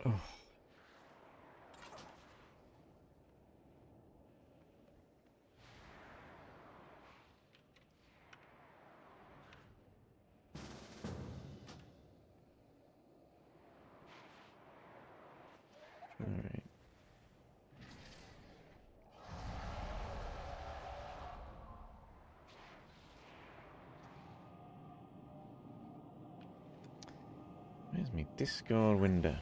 Oh. All right. Where's my Discord window?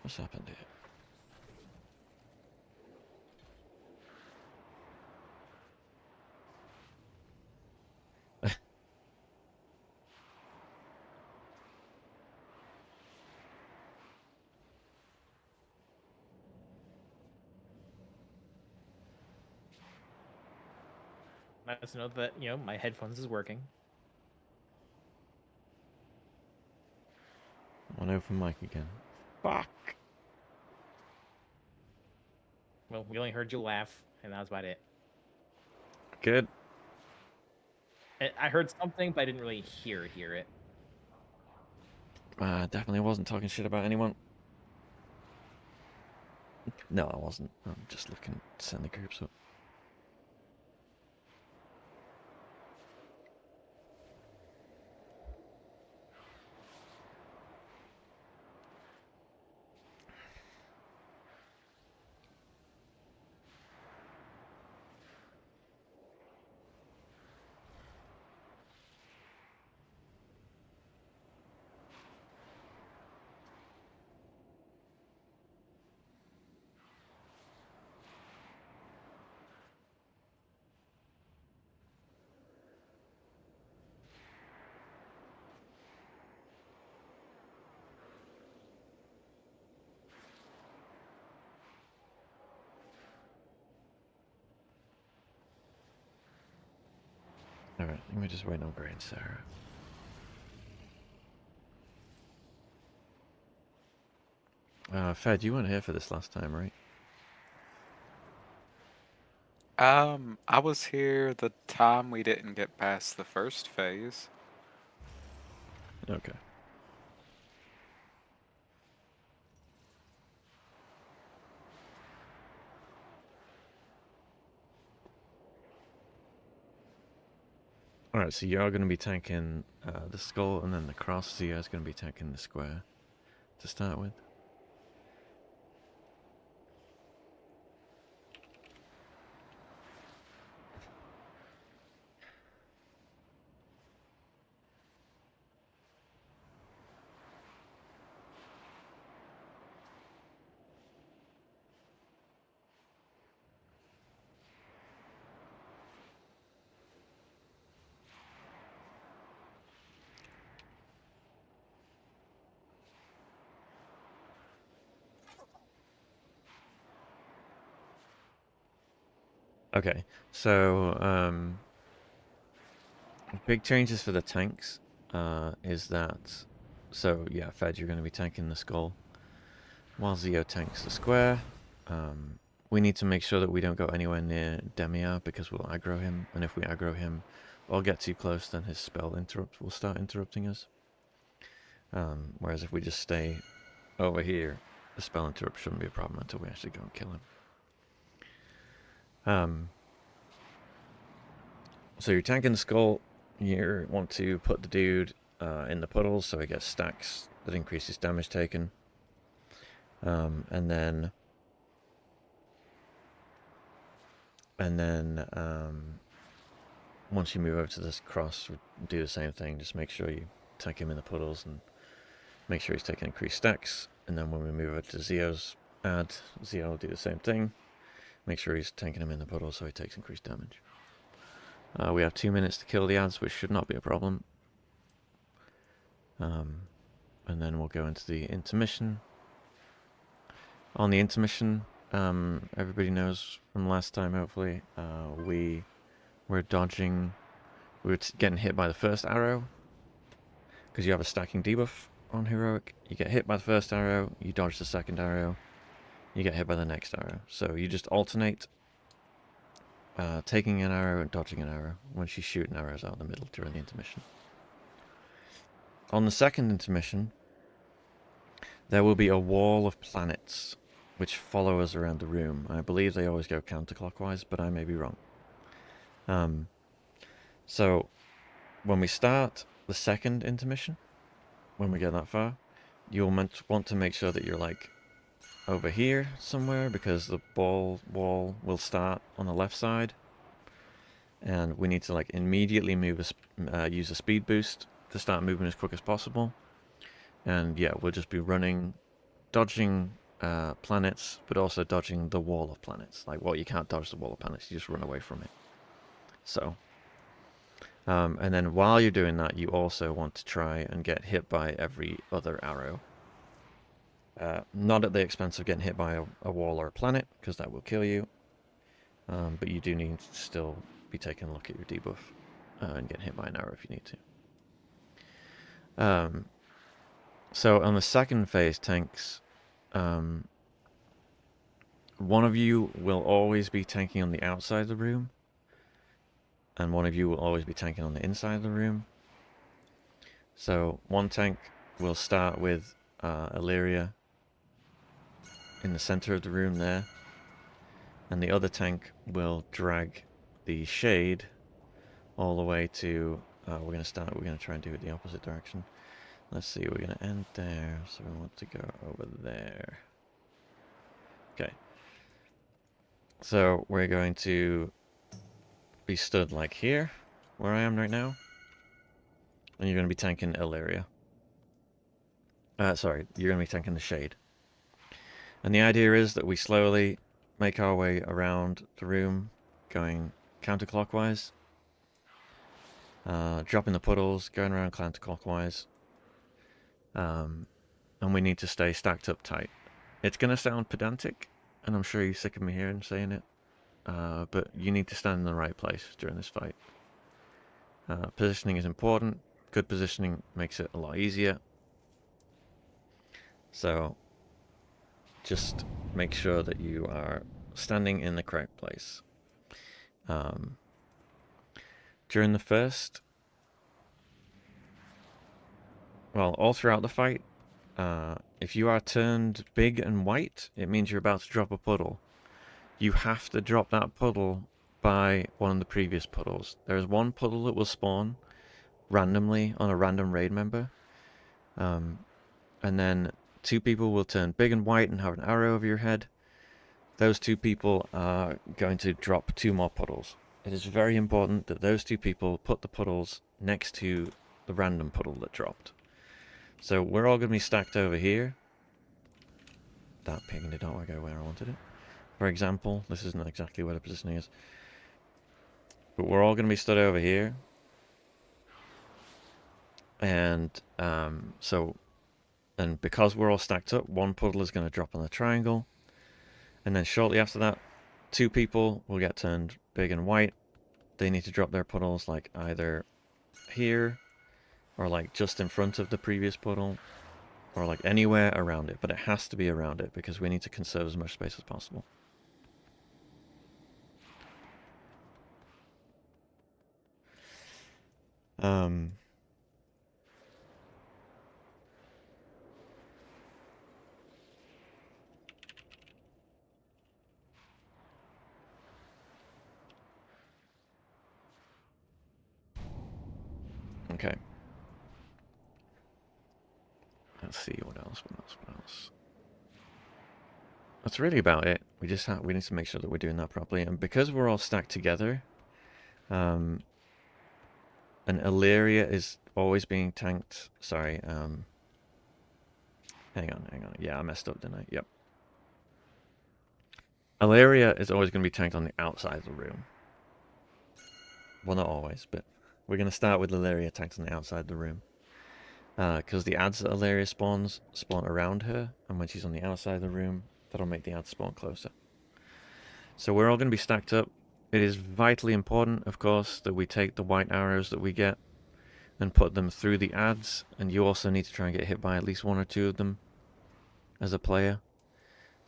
What's happened here? Nice to know that, you know, my headphones is working. On open mic again. Fuck. Well, we only heard you laugh, and that was about it. Good. I heard something, but I didn't really hear it. Definitely wasn't talking shit about anyone. No, I wasn't. I'm just looking to send the groups up. Alright, let me just wait on Gray and Sarah. Fed, you weren't here for this last time, right? I was here the time we didn't get past the first phase. Okay. Alright, so you're going to be tanking the skull and then the cross. So you guys going to be tanking the square to start with. Okay, so big changes for the tanks is that, so yeah, Fed, you're going to be tanking the skull while Zio tanks the square. We need to make sure that we don't go anywhere near Demiar because we'll aggro him, and if we aggro him or get too close, then his spell will start interrupting us. Whereas if we just stay over here, the spell interrupt shouldn't be a problem until we actually go and kill him. So you're tanking the skull. You want to put the dude in the puddles, so he gets stacks that increases damage taken. And then once you move over to this cross, do the same thing. Just make sure you tank him in the puddles and make sure he's taking increased stacks. And then when we move over to Zio's ad, Zio will do the same thing. Make sure he's tanking him in the puddles so he takes increased damage. We have 2 minutes to kill the ads, which should not be a problem. And then we'll go into the intermission. On the intermission, everybody knows from last time, hopefully, we were dodging. We were getting hit by the first arrow because you have a stacking debuff on heroic. You get hit by the first arrow, you dodge the second arrow, you get hit by the next arrow. So you just alternate taking an arrow and dodging an arrow when she's shooting arrows out the middle during the intermission. On the second intermission, there will be a wall of planets which follow us around the room. I believe they always go counterclockwise, but I may be wrong. So when we start the second intermission, when we get that far, you'll want to make sure that you're like over here somewhere, because the ball wall will start on the left side, and we need to like immediately use a speed boost to start moving as quick as possible. And yeah, we'll just be running, dodging planets, but also dodging the wall of planets. Like, well, you can't dodge the wall of planets, you just run away from it. So and then while you're doing that, you also want to try and get hit by every other arrow. Not at the expense of getting hit by a wall or a planet, because that will kill you. But you do need to still be taking a look at your debuff and getting hit by an arrow if you need to. So on the second phase tanks, one of you will always be tanking on the outside of the room, and one of you will always be tanking on the inside of the room. So one tank will start with Illyria in the center of the room there, and the other tank will drag the Shade all the way to, we're going to try and do it the opposite direction. Let's see, we're going to end there, so we want to go over there. Okay. So we're going to be stood like here, where I am right now. And you're going to be tanking Illyria. Sorry, you're going to be tanking the Shade. And the idea is that we slowly make our way around the room, going counterclockwise. Dropping the puddles, going around counterclockwise. And we need to stay stacked up tight. It's going to sound pedantic, and I'm sure you're sick of me hearing saying it, but you need to stand in the right place during this fight. Positioning is important. Good positioning makes it a lot easier. So just make sure that you are standing in the correct place. During the first, well, all throughout the fight, if you are turned big and white, it means you're about to drop a puddle. You have to drop that puddle by one of the previous puddles. There's one puddle that will spawn randomly on a random raid member. And then 2 people will turn big and white and have an arrow over your head. Those 2 people are going to drop 2 more puddles. It is very important that those 2 people put the puddles next to the random puddle that dropped. So we're all going to be stacked over here. That ping did not go where I wanted it. For example, this isn't exactly where the positioning is. But we're all going to be stood over here. And because we're all stacked up, one puddle is going to drop on the triangle. And then shortly after that, 2 people will get turned big and white. They need to drop their puddles like either here, or like just in front of the previous puddle, or like anywhere around it. But it has to be around it because we need to conserve as much space as possible. Okay. Let's see what else. That's really about it. We need to make sure that we're doing that properly, and because we're all stacked together, an Illyria is always being tanked. Sorry. Hang on. Yeah, I messed up, didn't I? Yep. Illyria is always going to be tanked on the outside of the room. Well, not always, but we're going to start with Illyria tanked on the outside of the room. Because the ads that Illyria spawns spawn around her, and when she's on the outside of the room, that'll make the ads spawn closer. So we're all going to be stacked up. It is vitally important, of course, that we take the white arrows that we get and put them through the ads, and you also need to try and get hit by at least one or two of them as a player.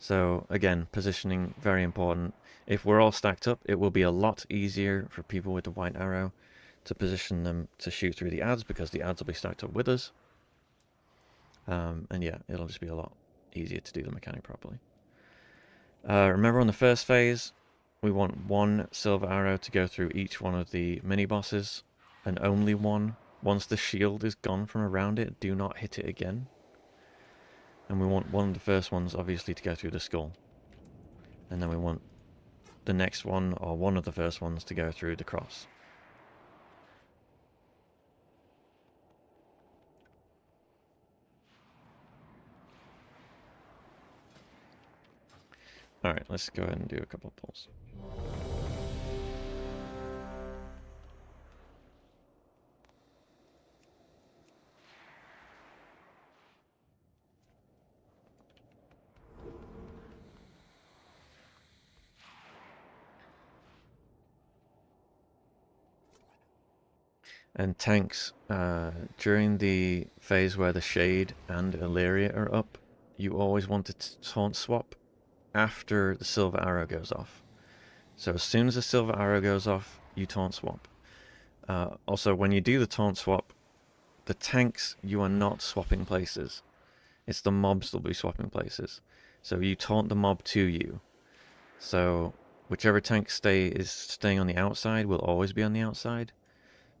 So again, positioning, very important. If we're all stacked up, it will be a lot easier for people with the white arrow to position them to shoot through the ads, because the ads will be stacked up with us. And yeah, it'll just be a lot easier to do the mechanic properly. Remember on the first phase, we want one silver arrow to go through each one of the mini-bosses, and only one. Once the shield is gone from around it, do not hit it again. And we want one of the first ones, obviously, to go through the skull. And then we want the next one, or one of the first ones, to go through the cross. Alright, let's go ahead and do a couple of pulls. And tanks, during the phase where the Shade and Illyria are up, you always want to taunt swap after the silver arrow goes off. So as soon as the silver arrow goes off, you taunt swap. Also, when you do the taunt swap, the tanks, you are not swapping places. It's the mobs that will be swapping places. So you taunt the mob to you. So whichever tank is staying on the outside will always be on the outside.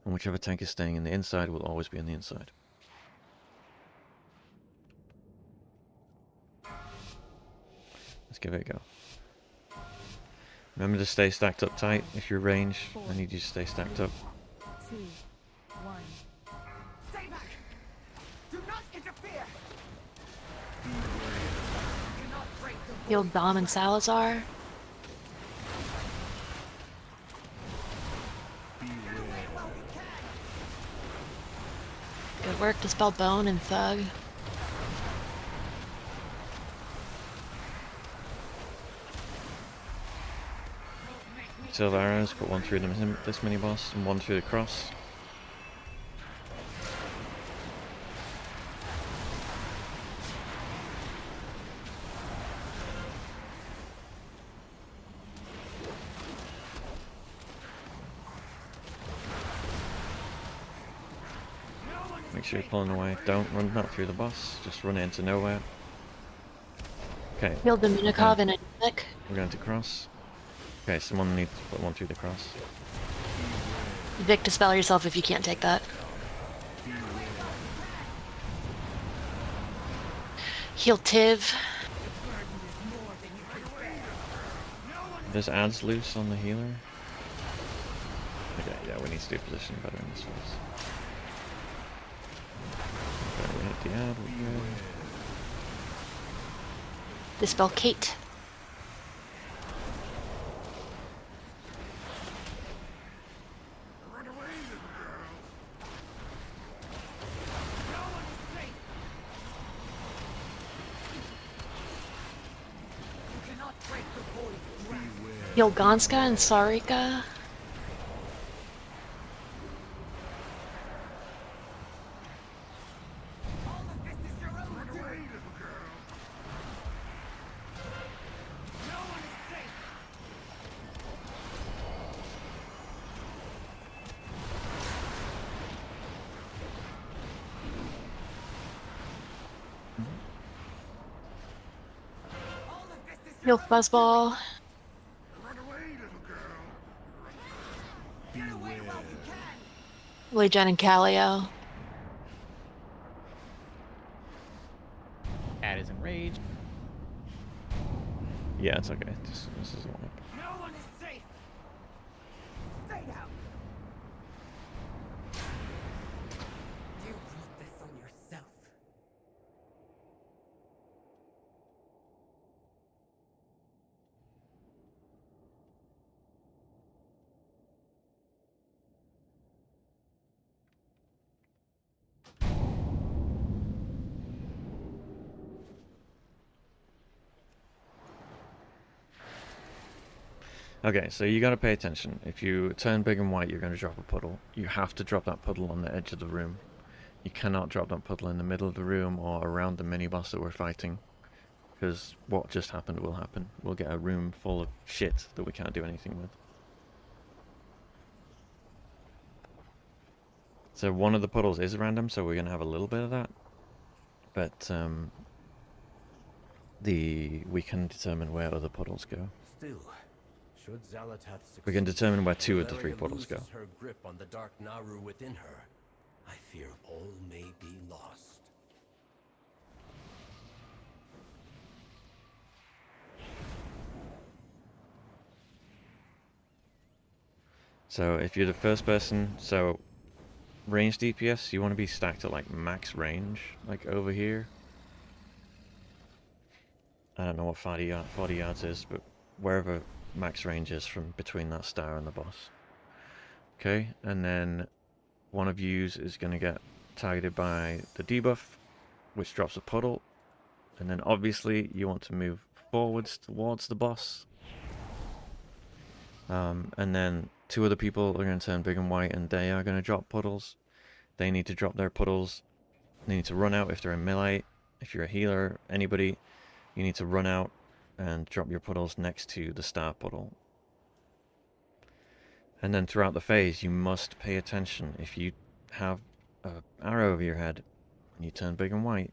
And whichever tank is staying in the inside will always be on the inside. Let's give it a go. Remember to stay stacked up tight. If you're range, I need you to stay stacked up. 2, 1. Stay back! Do not interfere! Do not break the Healed Dom and Salazar. Good work, Dispel Bone and Thug. Silver arrows, put one through this mini boss and one through the cross. Make sure you're pulling away. Don't run that through the boss, just run it into nowhere. Okay. Healed Dominikov and Anemic. We're going to cross. Okay, someone needs to put one through the cross. Vic, dispel yourself if you can't take that. Heal Tiv. There's ads loose on the healer. Okay, yeah, we need to do position better in this phase. Okay, we hit the ad, we're good. Dispel Kate. Heal Gonska and Sarika. Heal Fuzzball. Lei Jen and Calio. Yeah, it's okay. Just this is one. No one is safe. Stay down. You brought this on yourself. Okay, so you gotta pay attention. If you turn big and white, you're gonna drop a puddle. You have to drop that puddle on the edge of the room. You cannot drop that puddle in the middle of the room or around the mini boss that we're fighting, because what just happened will happen. We'll get a room full of shit that we can't do anything with. So one of the puddles is random, so we're gonna have a little bit of that, but we can determine where other puddles go. Still, should Xal'atath succeed, We can determine where 2 of the Valeria 3 puddles go. loses her grip on the dark Naru within her, I fear all may be lost. So if you're the first person, so range DPS, you want to be stacked at like max range, like over here. I don't know what 40 yards is, but wherever max range is from between that star and the boss. Okay, and then one of yous is going to get targeted by the debuff, which drops a puddle, and then obviously you want to move forwards towards the boss. And then 2 other people are going to turn big and white, and they are going to drop puddles. They need to drop their puddles. They need to run out if they're in melee. If you're a healer, anybody, you need to run out and drop your puddles next to the star puddle. And then throughout the phase, you must pay attention. If you have an arrow over your head and you turn big and white,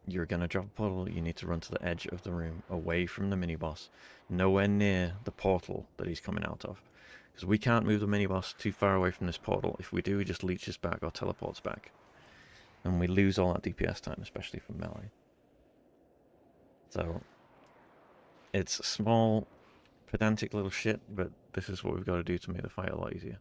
you're going to drop a puddle. You need to run to the edge of the room, away from the mini-boss, nowhere near the portal that he's coming out of. Because we can't move the mini-boss too far away from this portal. If we do, he just leeches back or teleports back. And we lose all that DPS time, especially from melee. So, it's small, pedantic little shit, but this is what we've got to do to make the fight a lot easier.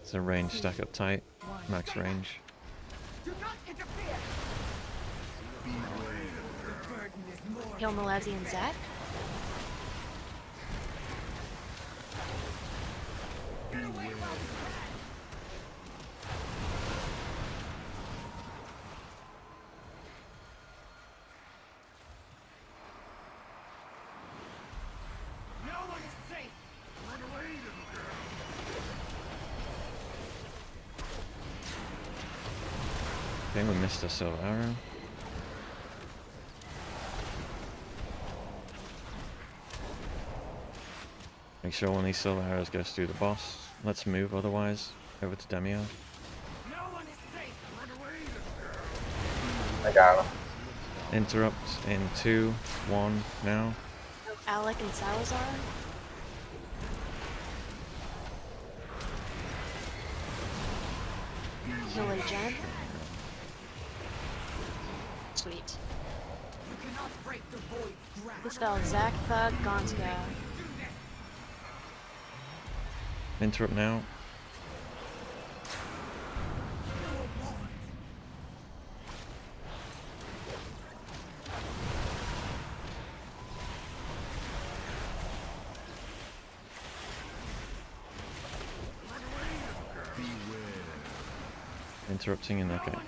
So range stack up tight, max range. Do not interfere. The burden is more. Kill Malazi and Zac. No one is safe. Run away, little girl. Okay, we missed a silver arrow. Make sure one of these silver arrows goes through the boss. Let's move otherwise over to Demio. No one is safe. Run away, little girl. I got him. Interrupt in 2, 1, now. Alec and Salazar. Heal a Jen. Sweet. You cannot break the void's grasp. Dispel Zac, Thug, Gonska. Interrupt now. Interrupting and okay.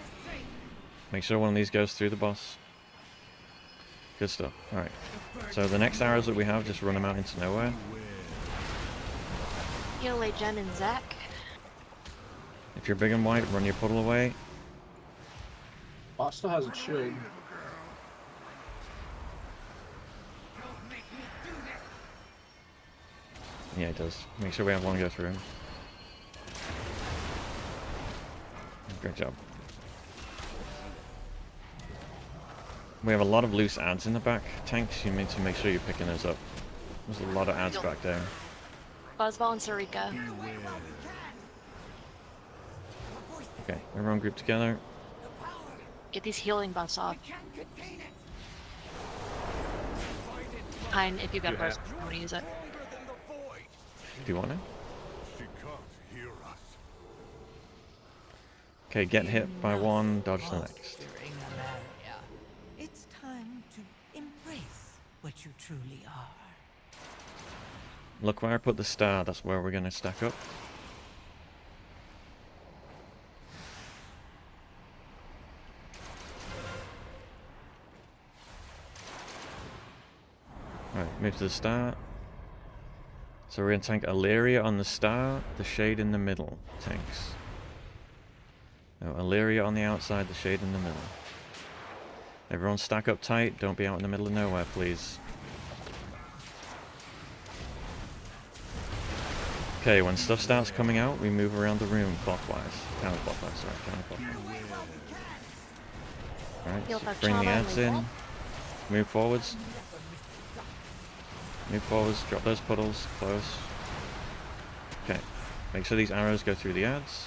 Make sure one of these goes through the boss. Good stuff. Alright. So the next arrows that we have, just run them out into nowhere. Heal a Jen and Zac. If you're big and white, run your puddle away. Boss still has a shield. Yeah, it does. Make sure we have one go through. Great job. We have a lot of loose ads in the back. Tanks, you need to make sure you're picking those up. There's a lot of ads back there. Buzzball and Sarika. Okay, everyone group together. Get these healing buffs off. Fine, if you've got a burst, I'm gonna use it. Do you want to? She can't hear us. Okay, get hit by one, dodge the next. Fostering Malaria. It's time to embrace what you truly are. Look where I put the star, that's where we're going to stack up. Right, move to the star. So we're going to tank Illyria on the star, the shade in the middle tanks. No, Illyria on the outside, the shade in the middle. Everyone stack up tight, don't be out in the middle of nowhere, please. Okay, when stuff starts coming out, we move around the room clockwise. Counterclockwise, sorry, counterclockwise. Alright, Heal so back bring the trauma and ads leave in. that. Move forwards. Move forwards, drop those puddles, close. Okay, make sure these arrows go through the ads.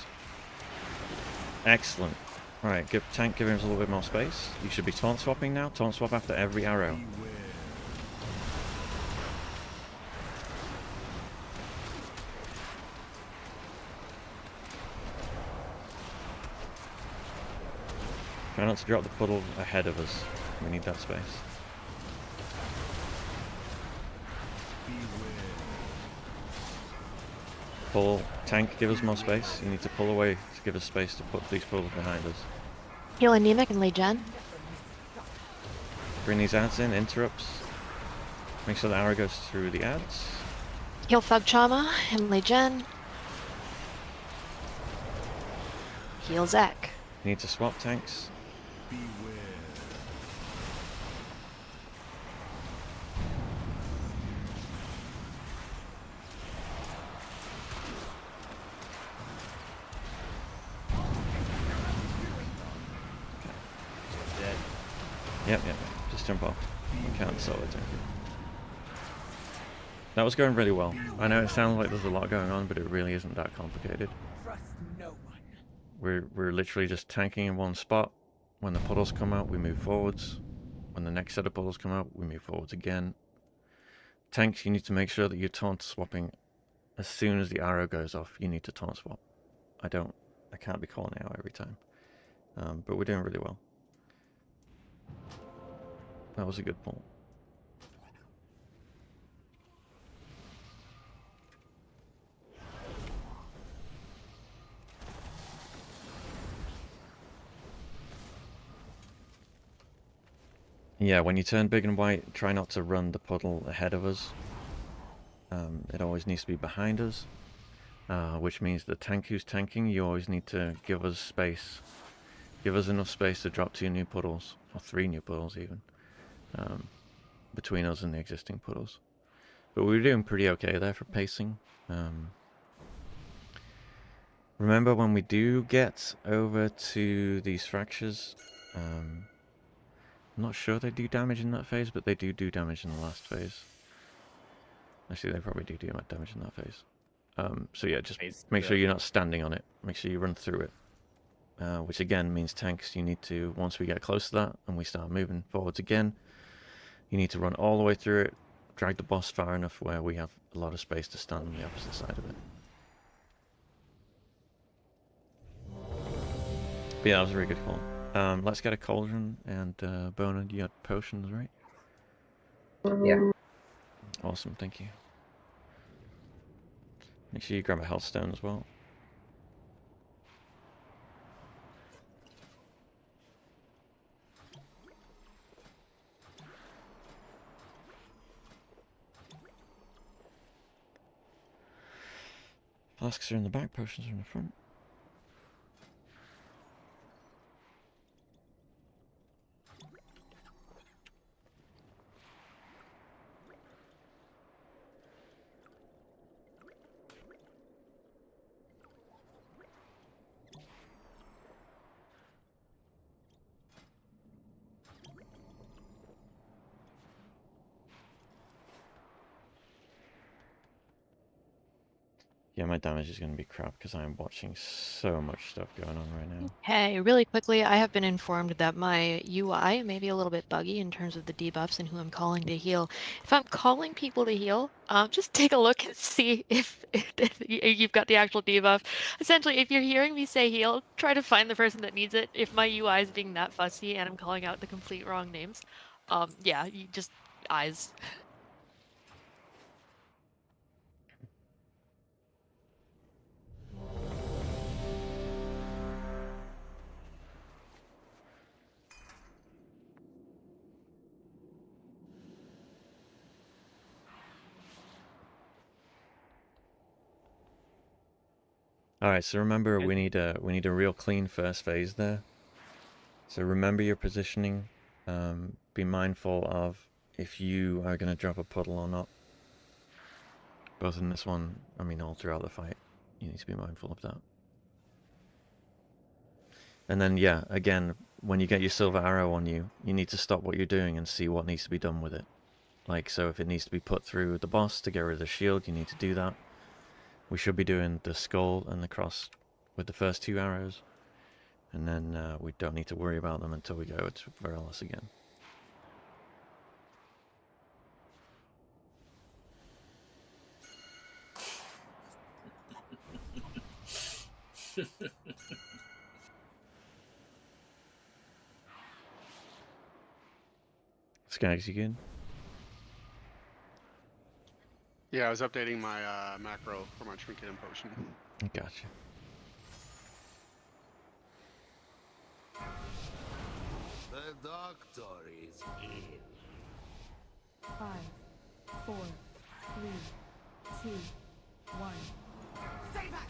Excellent. Alright, give tank, give him a little bit more space. You should be taunt swapping now. Taunt swap after every arrow. Try not to drop the puddle ahead of us. We need that space. Pull. Tank, give us more space. You need to pull away to give us space to put these puddles behind us. Heal anemic and Lee Jen. Bring these ads in, interrupts. Make sure the arrow goes through the ads. Heal Thug Trauma and Lee Jen. Heal Zach. You need to swap tanks. Dead. Yep. Just jump off. We can't solo tank it. That was going really well. I know it sounds like there's a lot going on, but it really isn't that complicated. Trust no one. We're literally just tanking in one spot. When the puddles come out, we move forwards. When the next set of puddles come out, we move forwards again. Tanks, you need to make sure that you're taunt swapping as soon as the arrow goes off. You need to taunt swap. I can't be calling it out every time. But we're doing really well. That was a good pull. Yeah, when you turn big and white, try not to run the puddle ahead of us. It always needs to be behind us, which means the tank who's tanking, you always need to give us space. Give us enough space to drop 2 new puddles, or 3 new puddles even, between us and the existing puddles. But we were doing pretty okay there for pacing. Remember when we do get over to these fractures, I'm not sure they do damage in that phase, but they do damage in the last phase. Actually, they probably do damage in that phase. So yeah, just make sure you're not standing on it. Make sure you run through it. Which again means tanks, you need to, once we get close to that and we start moving forwards again, you need to run all the way through it, drag the boss far enough where we have a lot of space to stand on the opposite side of it. But yeah, that was a really good call. Let's get a cauldron, and Bona, you got potions, right? Yeah. Awesome, thank you. Make sure you grab a health stone as well. Flasks are in the back, potions are in the front. Yeah, my damage is going to be crap because I am watching so much stuff going on right now. Hey, really quickly, I have been informed that my UI may be a little bit buggy in terms of the debuffs and who I'm calling to heal. If I'm calling people to heal, just take a look and see if you've got the actual debuff. Essentially, if you're hearing me say heal, try to find the person that needs it. If my UI is being that fussy and I'm calling out the complete wrong names, yeah, you just eyes. All right, so remember Good. we need a real clean first phase there. So remember your positioning. Be mindful of if you are going to drop a puddle or not. Both in this one, I mean all throughout the fight, you need to be mindful of that. And then yeah, again, when you get your silver arrow on you, you need to stop what you're doing and see what needs to be done with it. Like, so if it needs to be put through the boss to get rid of the shield, you need to do that. We should be doing the skull and the cross with the first 2 arrows. And then we don't need to worry about them until we go to Veralis again. Skags, you good? Yeah, I was updating my macro for my trinket and potion. Gotcha. The doctor is in. 5, 4, 3, 2, 1. Stay back!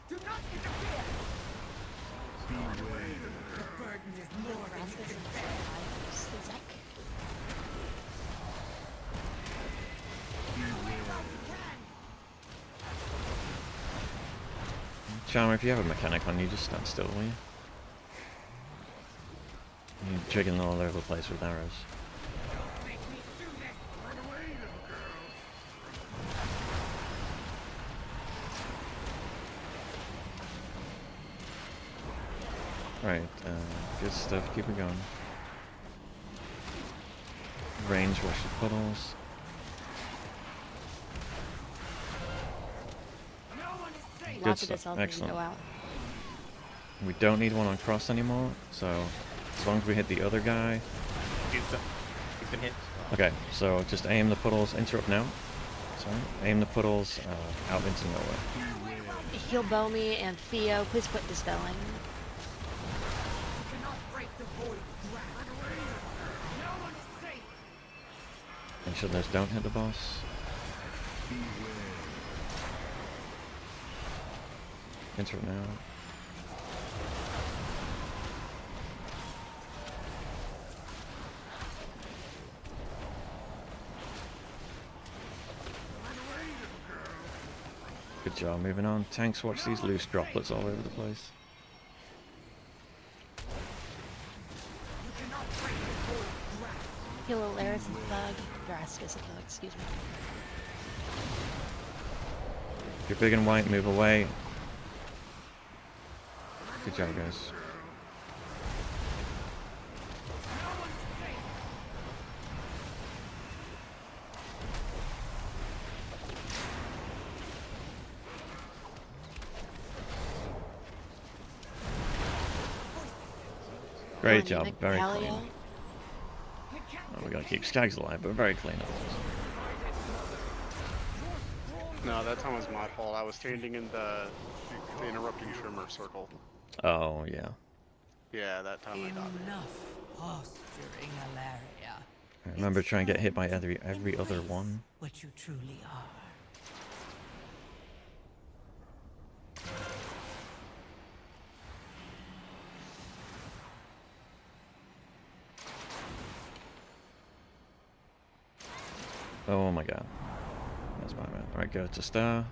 Do not interfere! The burden is more than you can bear. Charmer, if you have a mechanic on you, just stand still, will you? You're jiggling all over the place with arrows. Make me do this! Run away, little girl! Right, good stuff, keep it going. Range, watch the puddles. Good Lots of this stuff, helping excellent. go out. We don't need one on cross anymore, so as long as we hit the other guy. He's been hit. Okay, so just aim the puddles, interrupt now. Sorry, aim the puddles out into nowhere. Heal Bomi and Theo, please quit dispelling. You cannot break the void's grasp. Run away! No one is safe! Make sure those don't hit the boss. Interrupt now. Good job, moving on. Tanks, watch these loose droplets all over the place. Heal Alaris and Thug. Drastus and Thug, excuse me. If you're big and white, move away. Good job, guys. Great job, Nick very Palio. clean. Oh, we gotta keep Skags alive, but very clean. No, that time was my fault. I was standing in the interrupting shrimmer circle. Oh, yeah. Yeah, that time I got it. Enough posturing, Alaria. I remember trying to get hit by every other one. What you truly are. Oh my god. That's my man. Alright, go to star.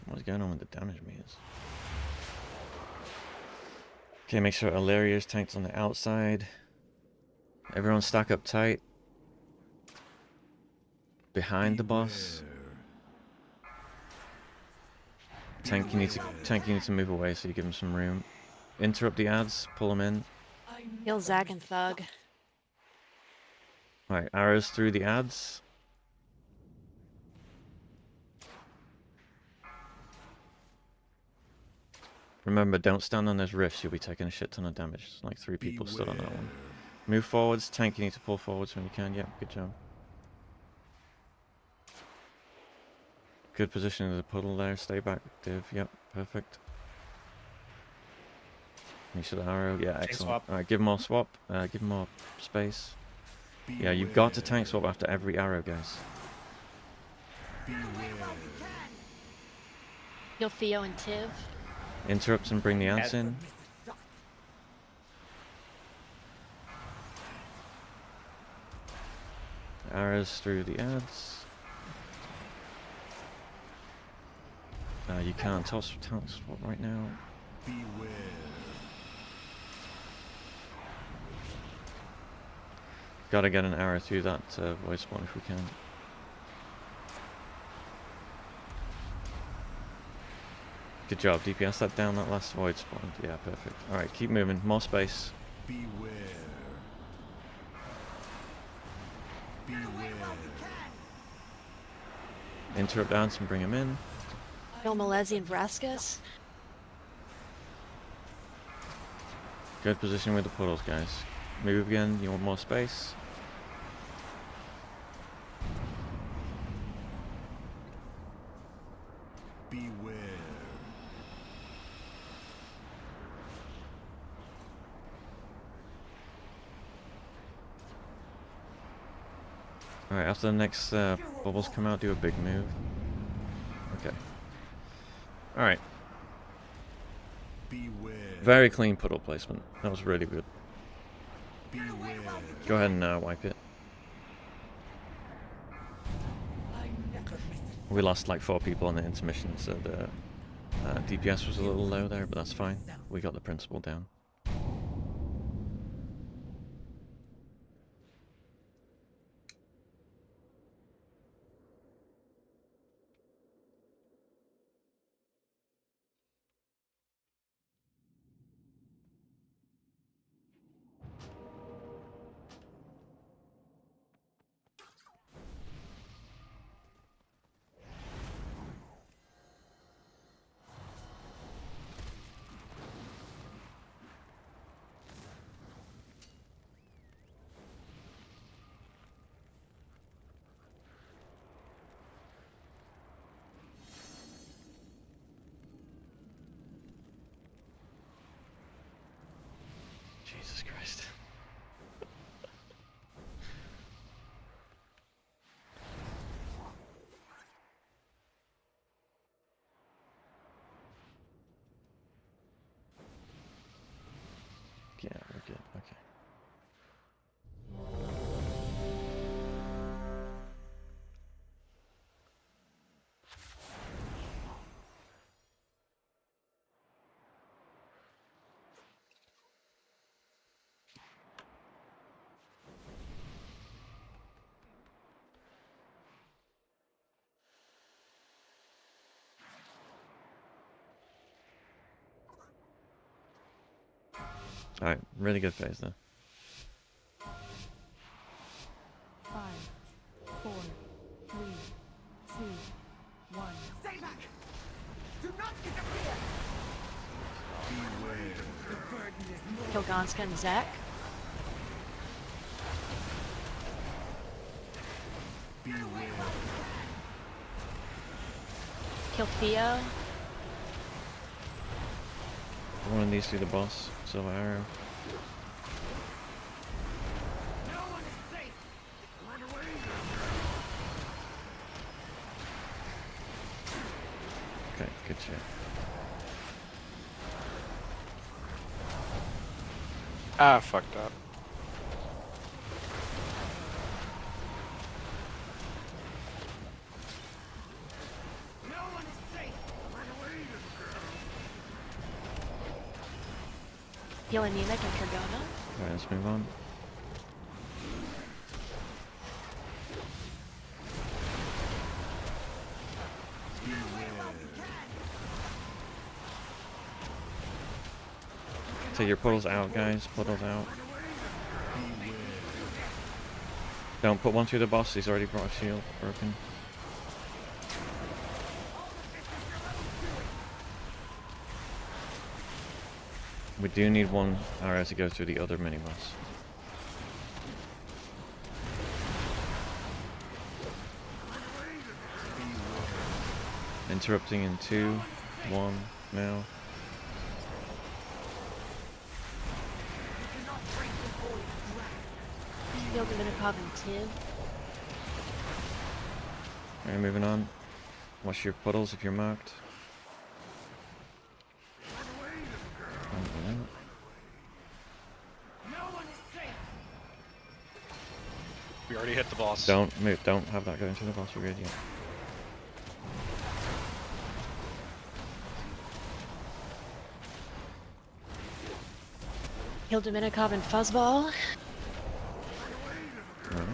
What's going on with the damage meters? Okay, make sure Alaria's tanked on the outside. Everyone stack up tight. behind the boss. Tank, you need to move away so you give him some room. Interrupt the ads, pull them in. Heal Zack and Thug. Right, arrows through the ads. Remember, don't stand on those rifts, you'll be taking a shit ton of damage. It's like 3 people stood on that one. Move forwards, tank, you need to pull forwards when you can. Yep, good job. Good position of the puddle there, stay back, Div. Yep, perfect. Make sure the arrow, yeah, excellent. swap. Alright, give him more swap, give him more space. Yeah, you've got to tank swap after every arrow, guys. Heal Theo and Tiv. Interrupt and bring the ants in. Arrows through the ads. You can't toss tank swap right now. Gotta get an arrow through that void spawn if we can. Good job, DPS that down that last void spawn. Yeah, perfect. Alright, keep moving. More space. Interrupt dance and bring him in. Heal Malezi and Vraskus. Good position with the puddles, guys. Move again, you want more space. Alright, after the next bubbles come out, do a big move. Okay. Alright. Very clean puddle placement. That was really good. Go ahead and wipe it. We lost like 4 people on the intermission, so the DPS was a little low there, but that's fine. We got the principle down. Jesus Christ. Yeah, we're good. Okay. Alright, really good phase there. 5, 4, 3, 2, 1. Stay back! Do not interfere! Kill Gonska and Zack. Kill Theo. One of these through the boss. Silver arrow. No one is safe! Run away! Okay, good shit. Ah, fucked up. No one is safe! Run away, little girl! Heal Anemic and Trigona. Alright, let's move on. Take your puddles out, guys. Puddles out. Don't put one through the boss. He's already brought a shield broken. We do need one arrow to go through the other mini boss. Interrupting in 2, 1, now. Healed Dominikov in 2. Alright, moving on. Watch your puddles if you're marked. We already hit the boss. Don't move, don't have that go into the boss, we're good yet. Healed Dominikov and Fuzzball. Alright.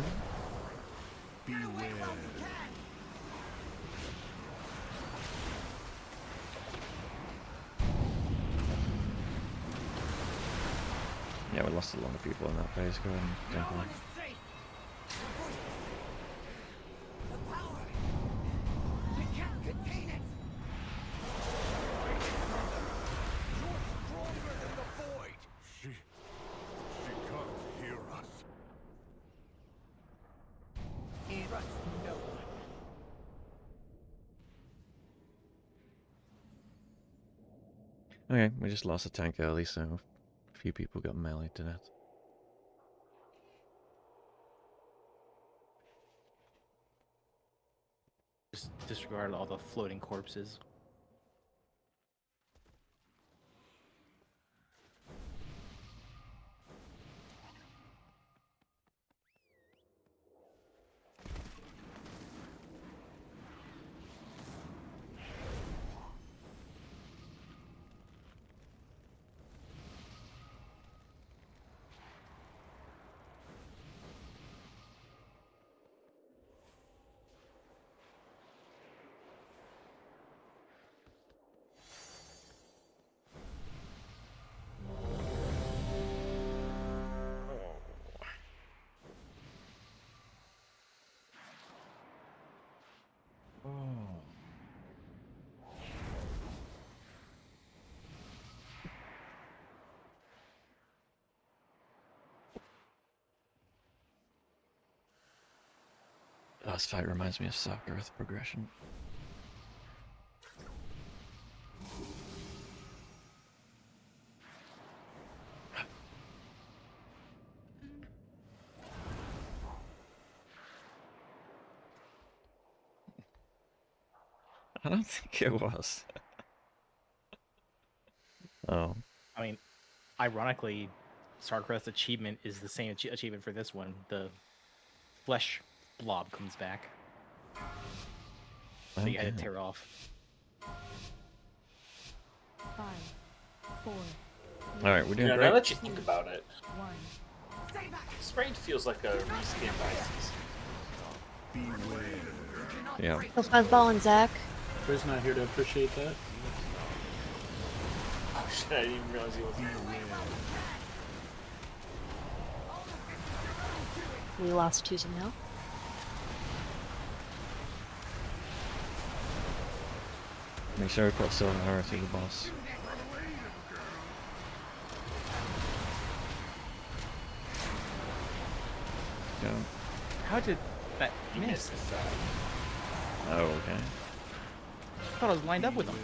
Yeah, we lost a lot of people in that phase. Go ahead and jump on. Okay, we just lost a tank early, so a few people got meleeed to death. Just disregard all the floating corpses. Last fight reminds me of soccer with progression. I don't think it was. Oh. I mean, ironically, StarCraft's achievement is the same achievement for this one. The flesh blob comes back. So you had Okay. to tear off. 5, 4. Alright, we're doing Yeah, great. now that you think about it, 1. this raid feels like a reskin Isis. Yeah. Heal Fuzzball and Zach. Chris not here to appreciate that. Oh shit, I didn't even realize he was here. We lost 2 some health. Make sure we put silver arrow through the boss. Go. How did that miss? Oh, okay. I thought I was lined up with him.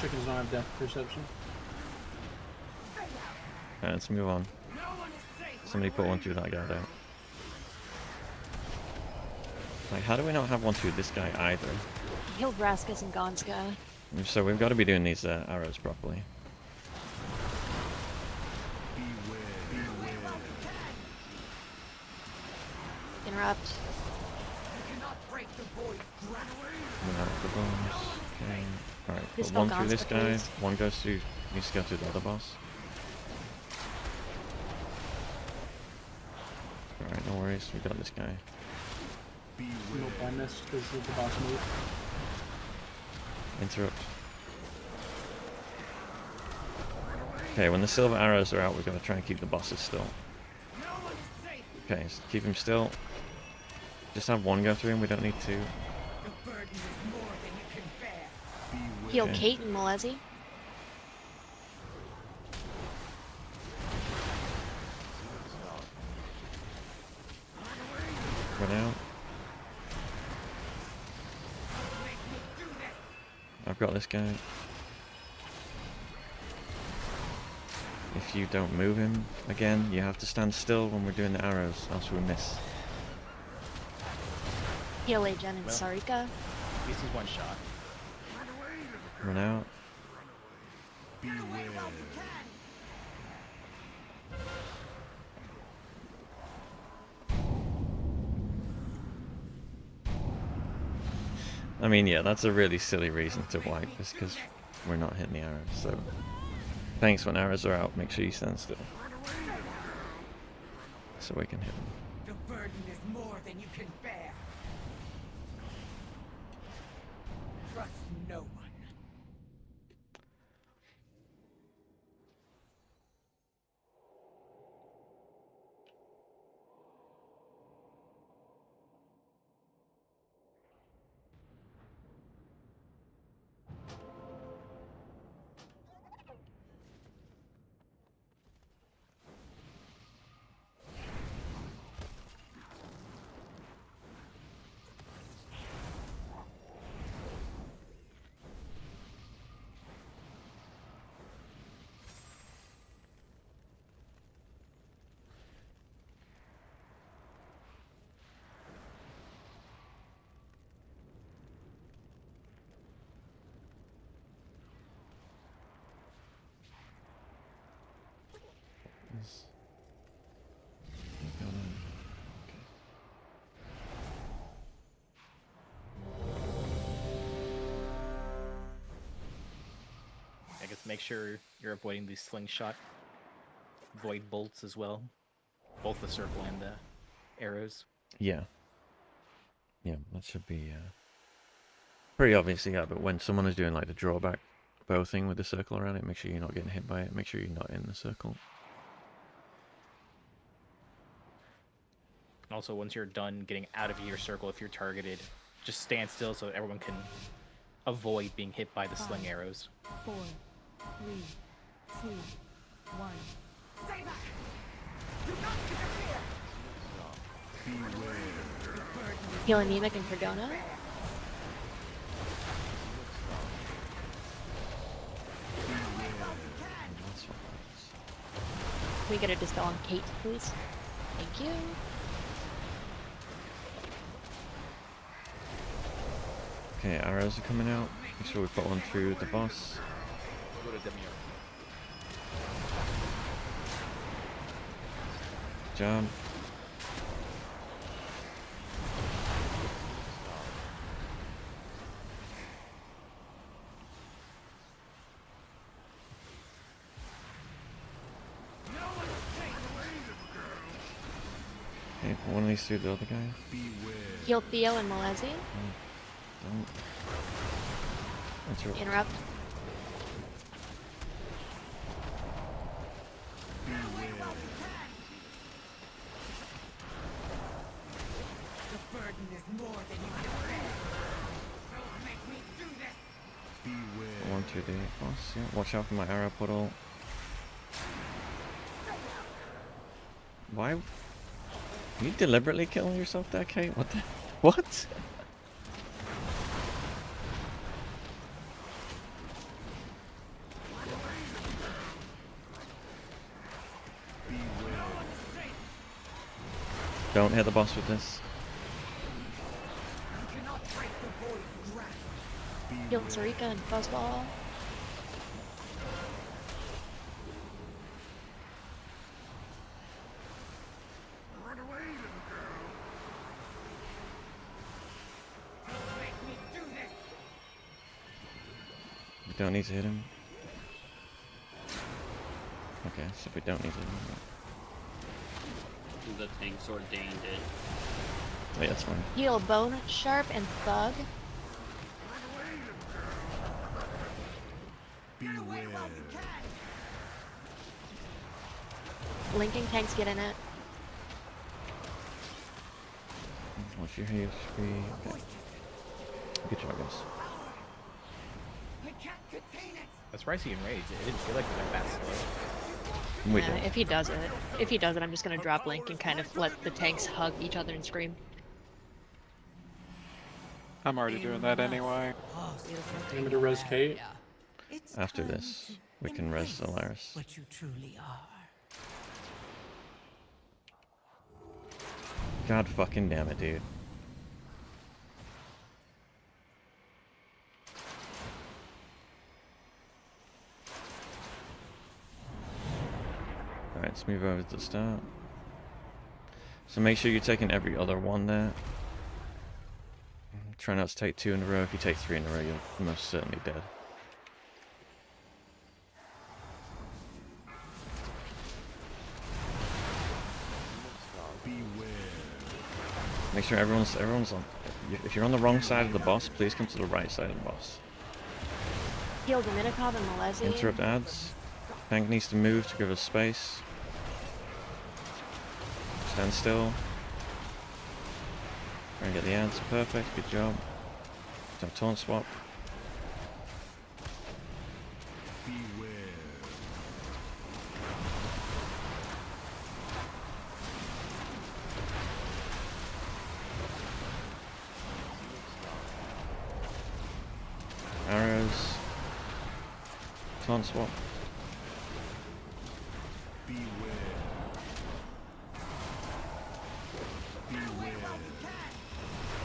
Chickens don't have depth perception. Alright, let's move on. Somebody put one through that guy though. Like, how do we not have one through this guy either? Healed Raskus and Gonska. So we've got to be doing these arrows properly. Interrupt. Without the bombs. Okay. Alright, Please put go one through this Gonska, guy, please. one goes through, needs to go through the other boss. Alright, no worries, we got this guy. No blindness because of the boss move. Interrupt. Okay, when the silver arrows are out, we're going to try and keep the bosses still. No one is safe. Okay, so keep him still. Just have one go through him, we don't need two. The burden is more than you can bear. Heal Okay. Kate and Malezi. Run out. I've got this guy. If you don't move him again, you have to stand still when we're doing the arrows, else we miss. Heal Agen and Well. Sarika. At least he's one shot. Run out. I mean, yeah, that's a really silly reason to wipe, just because we're not hitting the arrows, so... Thanks, when arrows are out, make sure you stand still. So we can hit them. The burden is more than you can bear. Trust no one. Is- going on? I guess make sure you're avoiding these slingshot void bolts as well. Both the circle and the arrows. Yeah. Yeah, that should be pretty obvious, yeah, but when someone is doing like the drawback bow thing with the circle around it, make sure you're not getting hit by it, make sure you're not in the circle. Also, once you're done getting out of your circle, if you're targeted, just stand still so everyone can avoid being hit by the sling arrows. 4, 3, 2, 1. Stay back. Do not interfere. Heal Anemic and Perdona. That's what that Can we get a dispel on Kate, please? Thank you. is. Okay, arrows are coming out. Make sure we put one through the boss. Go to Demir. Good job. Okay, put one of these through the other guy. Heal Theo and Malezi. Don't. That's right. Interrupt. The burden is more than you can bear. Don't make me do this. Put one through the boss, yeah. Watch out for my arrow puddle. Why? Are you deliberately killing yourself there, Kate? What the? What? Don't hit the boss with this. Heal Sarika and Fuzzball. We don't need to hit him. Okay, so we don't need to hit him. The tanks ordained it. Oh, yeah, that's fine. Heal Bone Sharp and Thug. Linking tanks get in it. What's your HP? Okay. Good job, guys. I can't contain it. That's why I see enraged. It didn't feel like it went that slow. We Yeah, did. if he does it, I'm just gonna drop Link and kind of let the tanks hug each other and scream. I'm already doing that anyway. I'm gonna res Kate. After this, we can res Alaris. What you truly are. God fucking damn it, dude. Alright, let's move over to the start. So make sure you're taking every other one there. Try not to take 2 in a row. If you take 3 in a row, you're most certainly dead. Make sure everyone's on. If you're on the wrong side of the boss, please come to the right side of the boss. Heal Dominikov and Malezi. Interrupt ads. Tank needs to move to give us space. Stand still. Try and get the ads. Perfect. Good job. Don't taunt swap. Arrows. Taunt swap.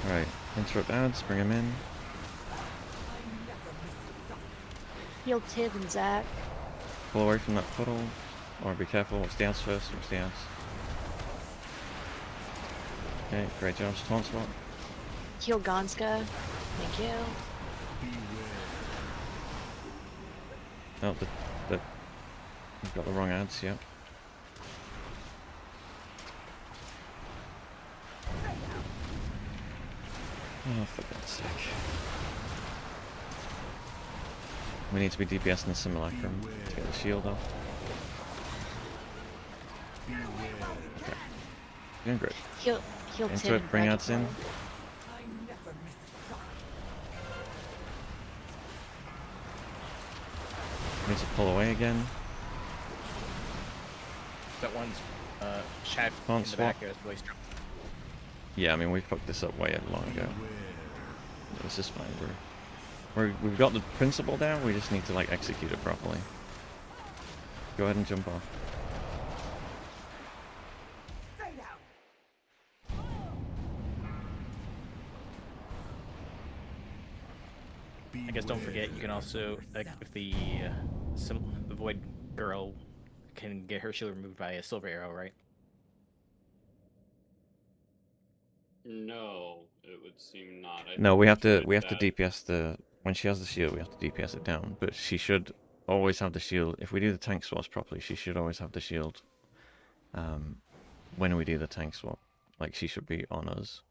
Alright, interrupt ads, bring him in. Heal Tiv and Zac. Pull away from that puddle. Or be careful, what's the ads first? What's the ads? Okay, great job, taunt swap. Heal Gonska. Thank you. Oh, we've got the wrong ads, yep. Oh, for God's sake. We need to be DPS in the Simulacrum to get the shield off. Okay. Doing great. Heal Tiv Into it, and bring Braggy ads in. Flow. Need to pull away again. That one's chat Taunt in the swap. back there is really strong. Yeah, I mean, we fucked this up way long ago. This is fine. We've got the principle down, we just need to, like, execute it properly. Go ahead and jump off. I guess don't forget you can also like if the the Void Girl can get her shield removed by a silver arrow, right? No, it would seem not. No, we have to DPS the when she has the shield, we have to DPS it down. But she should always have the shield. If we do the tank swaps properly, she should always have the shield. When we do the tank swap, like she should be on us.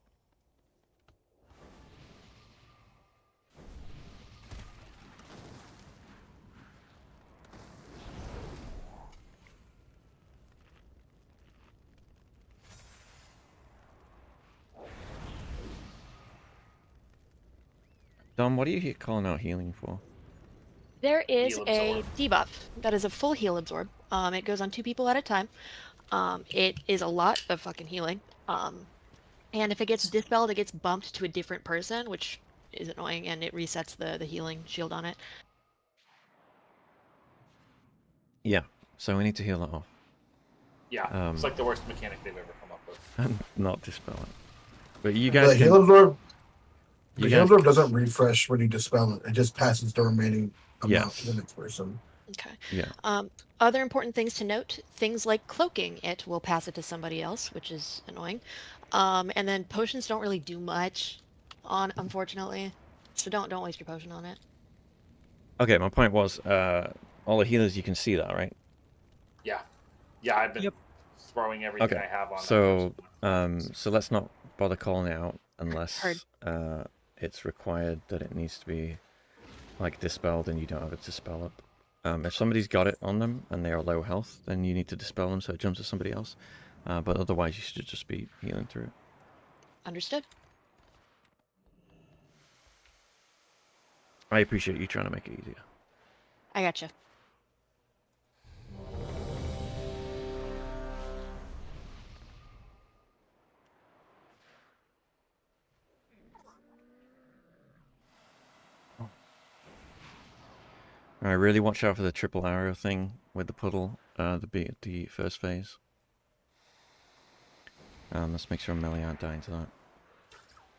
Dom, what are you calling out healing for? There is Heal a absorb. debuff that is a full heal absorb. It goes on 2 people at a time. It is a lot of fucking healing. And if it gets dispelled, it gets bumped to a different person, which is annoying, and it resets the healing shield on it. Yeah, so we need to heal that off. Yeah, it's like the worst mechanic they've ever come up with. And not dispel it. But you The guys heal can... absorb. You The heal guys absorb doesn't refresh when you dispel it. It just passes the remaining amount Yes. to the next person. Okay. Yeah. Other important things to note, things like cloaking it will pass it to somebody else, which is annoying. And then potions don't really do much unfortunately. So don't waste your potion on it. Okay, my point was, all the healers, you can see that, right? Yeah. Yeah, I've been throwing everything Okay, I have on so, so let's not bother calling it out unless Heard. it's required that it needs to be, like, dispelled and you don't have it to spell up. If somebody's got it on them and they are low health, then you need to dispel them so it jumps to somebody else. But otherwise, you should just be healing through it. Understood. I appreciate you trying to make it easier. I gotcha. Alright, really watch out for the triple arrow thing with the puddle, the first phase. Let's make sure melee aren't dying to that.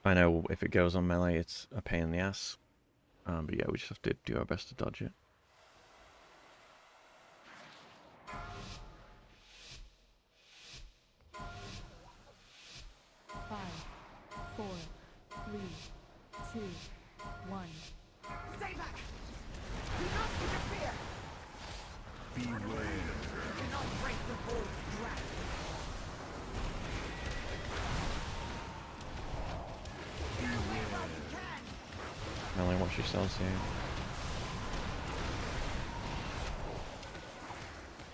I know if it goes on melee, it's a pain in the ass. But yeah, we just have to do our best to dodge it. Five, 4, 3, 2, 1. Stay back! Do not interfere! Beware. You cannot break the bold draft. Melee, watch yourselves here.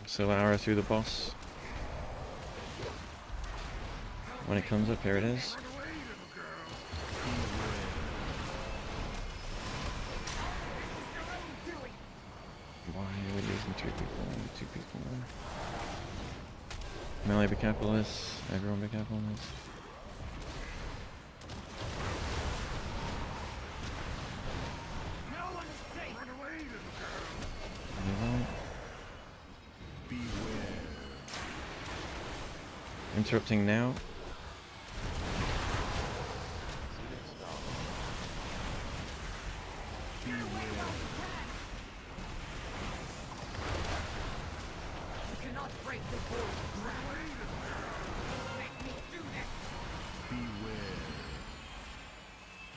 Silver arrow through the boss. When it comes up, here it is. Why are we losing 2 people? 2 people now. Melee, be careful of this. Everyone be careful of this. Interrupting now.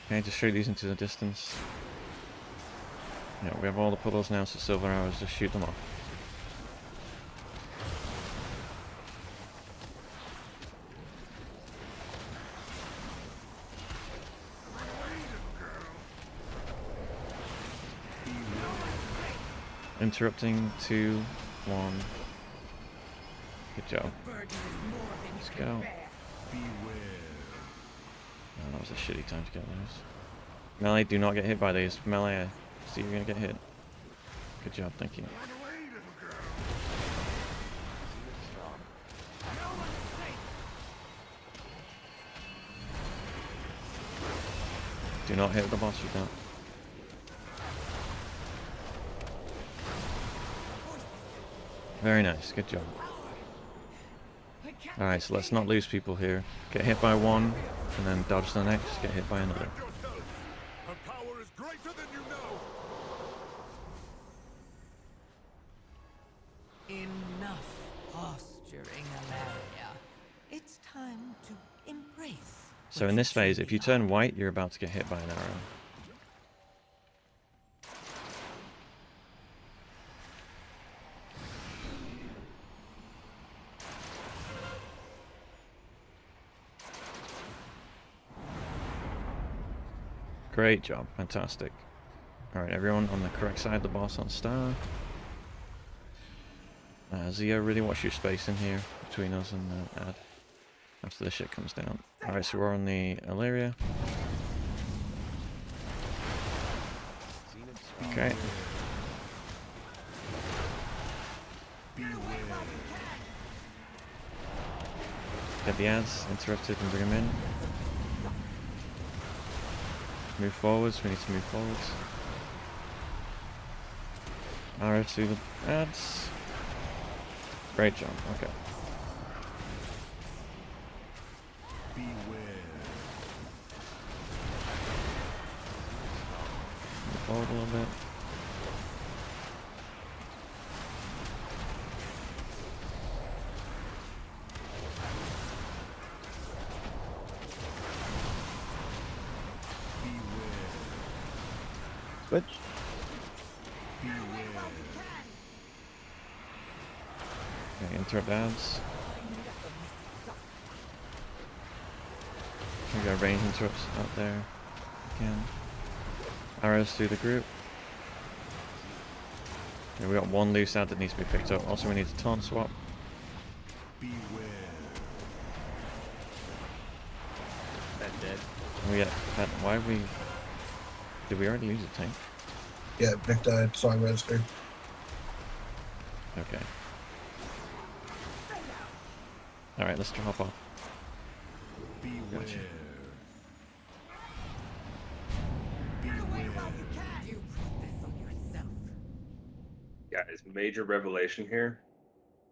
Okay, just shoot these into the distance. Yeah, we have all the puddles now, so silver arrows, just shoot them off. Interrupting 2, 1. Good job. Let's go. Oh, that was a shitty time to get those. Melee, do not get hit by these. Melee, I see you're gonna get hit. Good job, thank you. Do not hit the boss, you don't. Very nice, good job. Alright, so let's not lose people here. Get hit by one, and then dodge the next, get hit by another. Her power is greater than you know. Enough posturing, Alaria. It's time to embrace. So in this phase, if you turn white, you're about to get hit by an arrow. Great job, fantastic. Alright, everyone on the correct side of the boss on star. Zio, really watch your space in here between us and Ad after this shit comes down. Alright, so we're on the Alaria. Okay. Get the ads interrupted and bring them in. Move forwards, we need to move forwards. Arrow through the ads. Great job, okay. Move forward a little bit. Switch. Okay, interrupt ads. We got range interrupts out there again. Arrows through the group. Okay, we got one loose ad that needs to be picked up. Also, we need to taunt swap. That dead. We had, why we? Did we already lose a tank? Yeah, Nick died, so I registered. Okay. All right, let's hop off. Gotcha. Guys, major revelation here.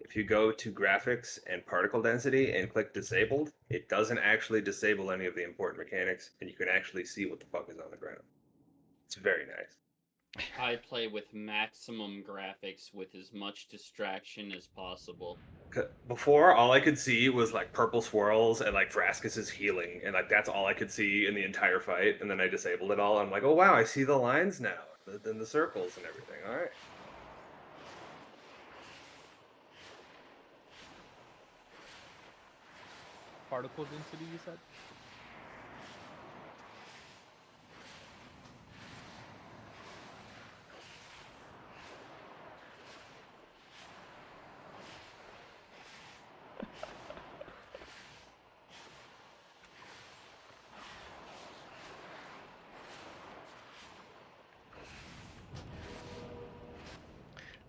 If you go to graphics and particle density and click disabled, it doesn't actually disable any of the important mechanics, and you can actually see what the fuck is on the ground. It's very nice. I play with maximum graphics with as much distraction as possible. Before, all I could see was like purple swirls and like Vraskus is healing, and like that's all I could see in the entire fight. And then I disabled it all. I'm like, oh wow, I see the lines now, and the circles and everything. All right. Particle density, you said?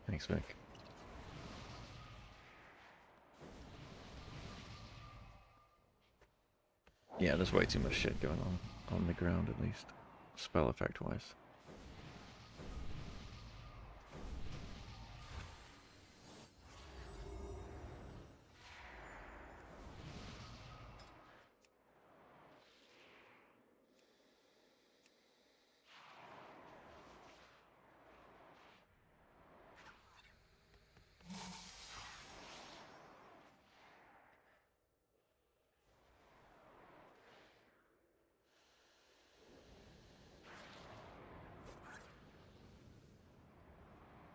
Thanks, Vic. Yeah, there's way too much shit going on the ground, at least, spell effect wise.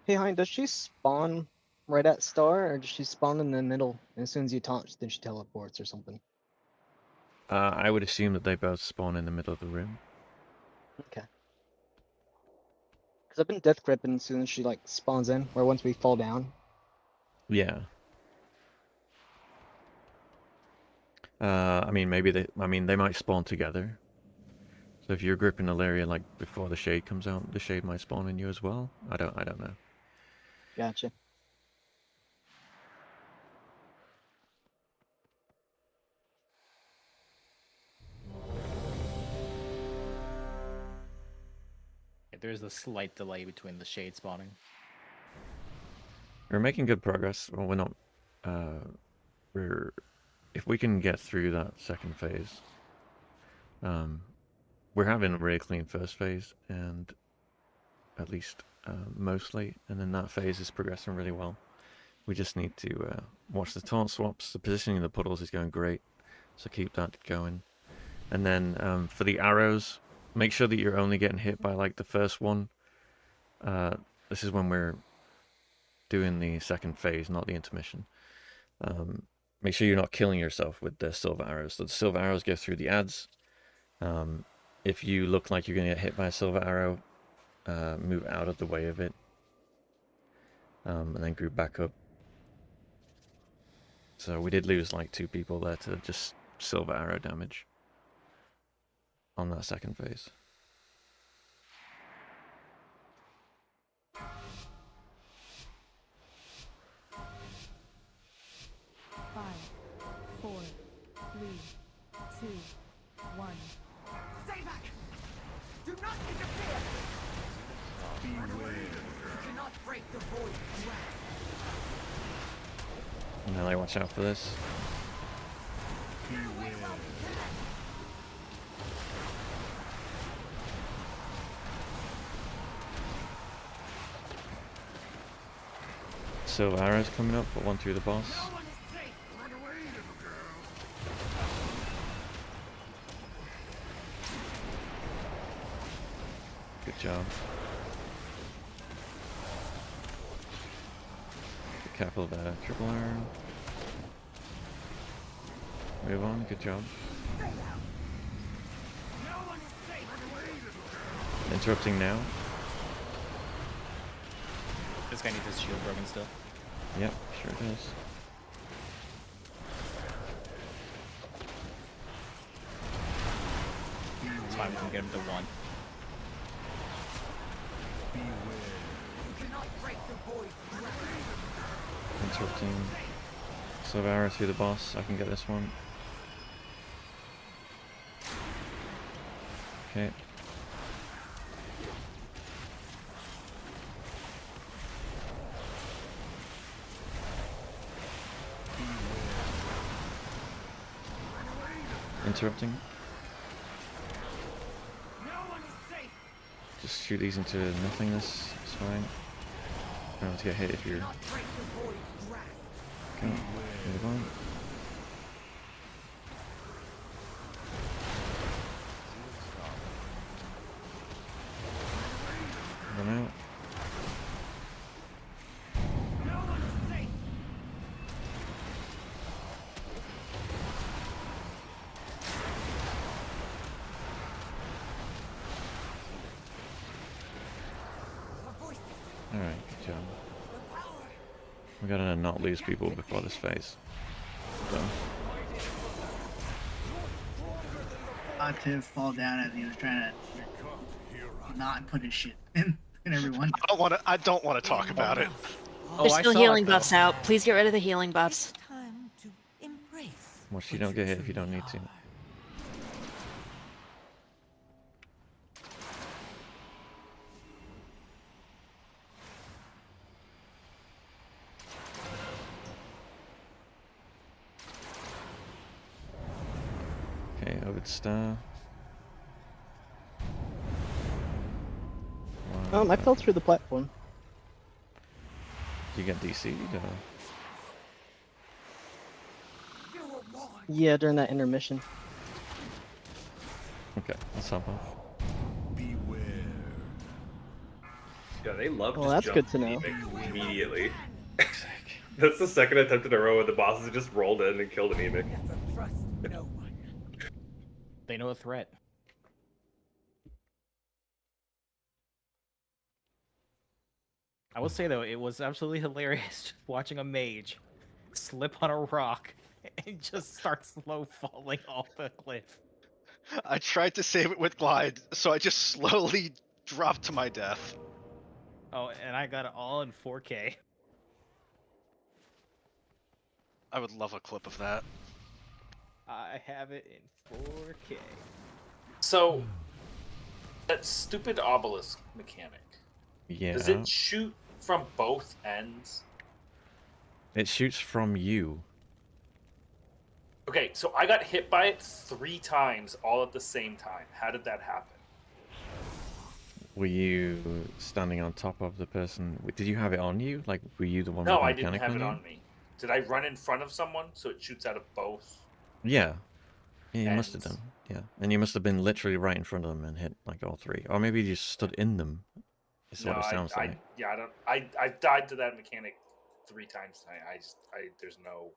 Hey, Hein, does she spawn right at Star, or does she spawn in the middle? And as soon as you taunt, then she teleports or something? I would assume that they both spawn in the middle of the room. Okay. Because I've been death gripping as soon as she like spawns in, or once we fall down. Yeah. I mean, maybe they might spawn together. So if you're gripping Ilaria like before the shade comes out, the shade might spawn in you as well. I don't know. Gotcha. There's a slight delay between the shade spawning. We're making good progress. Well, we're not. If we can get through that second phase, we're having a really clean first phase, and at least mostly, and then that phase is progressing really well. We just need to watch the taunt swaps. The positioning of the puddles is going great, so keep that going. And then for the arrows, make sure that you're only getting hit by like the first one. This is when we're doing the second phase, not the intermission. Make sure you're not killing yourself with the silver arrows. So the silver arrows go through the ads. If you look like you're going to get hit by a silver arrow, move out of the way of it. And then group back up. So we did lose like 2 people there to just silver arrow damage on that second phase. Five, 4, 3, 2, 1. Stay back! Do not interfere! Beware. You cannot break the void threat. Melee, watch out for this. Silver arrows coming up, but one through the boss. Good job. Be careful of that triple arrow. Move on, good job. Interrupting now. This guy needs his shield broken still. Yep, sure does. It's fine, we can get him to 1. Interrupting. So arrow through the boss. I can get this one. Okay. Interrupting. Just shoot these into nothingness. It's fine. You don't have to get hit if you're. Okay, move on. Run out. Alright, good job. We gotta not lose people before this phase. Done. Not to fall down as he was trying to not put his shit in everyone. I don't want to talk about it. There's still healing buffs out. Please get rid of the healing buffs. Watch you don't get hit if you don't need to. Okay, Ovid Star. I fell through the platform. You get DC'd or? Yeah, during that intermission. Okay, let's hop off. Yeah, they love Well, just that's good to jumping know. immediately. That's the second attempt in a row where the bosses just rolled in and killed an Emic. They know a threat. I will say though, it was absolutely hilarious just watching a mage slip on a rock and just start slow falling off the cliff. I tried to save it with glide, so I just slowly dropped to my death. Oh, and I got it all in 4K. I would love a clip of that. I have it in 4K. So, that stupid obelisk mechanic. Yeah. Does it shoot from both ends? It shoots from you. Okay, so I got hit by it 3 times all at the same time. How did that happen? Were you standing on top of the person? Did you have it on you? Like, were you the one No, with the I didn't mechanic have on it you? on me. Did I run in front of someone so it shoots out of both? Yeah. Yeah, you must have And- done. Yeah. And you must have been literally right in front of them and hit, like, all 3. Or maybe you just stood in them. Is what it sounds like. Yeah, I died to that mechanic 3 times tonight. There's no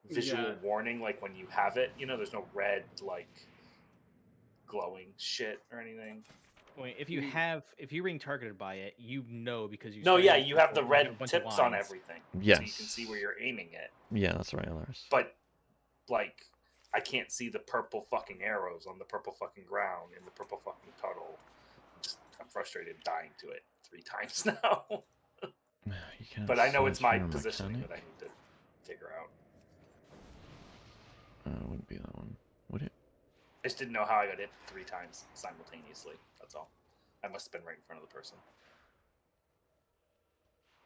visual Yeah. warning like when you have it. You know, there's no red like glowing shit or anything. Wait, if you're being targeted by it, you know because you. No, started yeah, with you have the a red bunch of tips on lines. everything. Yes. So you can see where you're aiming it. Yeah, that's right, Lars. But like I can't see the purple fucking arrows on the purple fucking ground in the purple fucking puddle. I'm frustrated dying to it 3 times now. You can't But I know it's search my for a positioning mechanic. that I need to figure out. It wouldn't be that one, would it? I just didn't know how I got hit 3 times simultaneously. That's all. I must have been right in front of the person.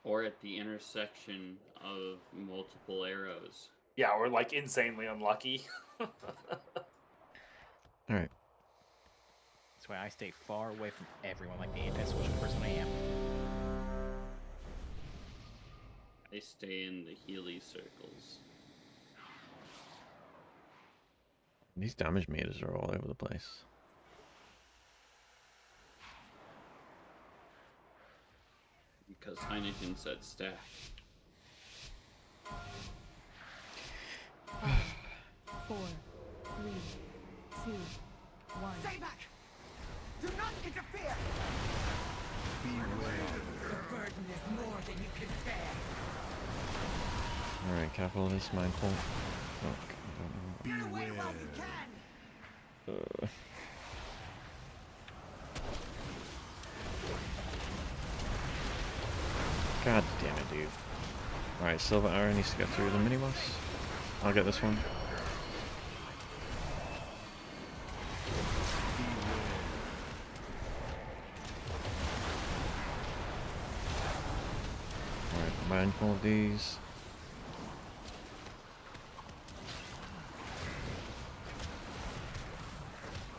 Or at the intersection of multiple arrows. Yeah, or like insanely unlucky. Alright. That's why I stay far away from everyone, like the anti-social person I am. I stay in the Healy circles. These damage meters are all over the place. Because Heineken said stack. 5, 4, 3, 2, 1. Stay back! Do not interfere! The burden is more than you can bear. Alright, careful of this mindful. Oh, Get away while you can. God damn it, dude. Alright, Silver Arrow needs to get through the mini boss. I'll get this one. Alright, mindful of these.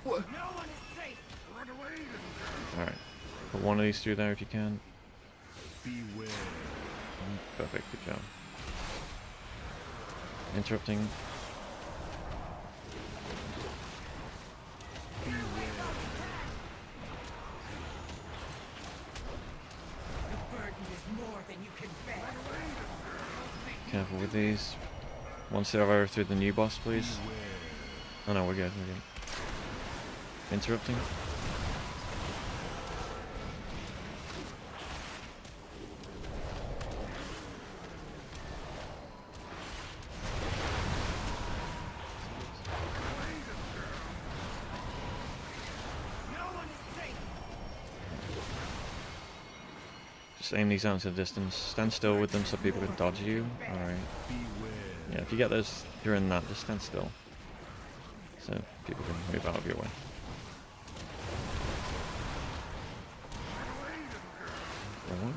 No one is safe. Run away. Alright, put one of these through there if you can. Beware. Perfect, good job. Interrupting. The burden is more than you can bear. Careful with these. One silver through the new boss, please. Oh no, we're good, we're good. Interrupting. Just aim these out into the distance. Stand still with them so people can dodge you. Alright. Yeah, if you get those during that, just stand still. So people can move out of your way. Alright.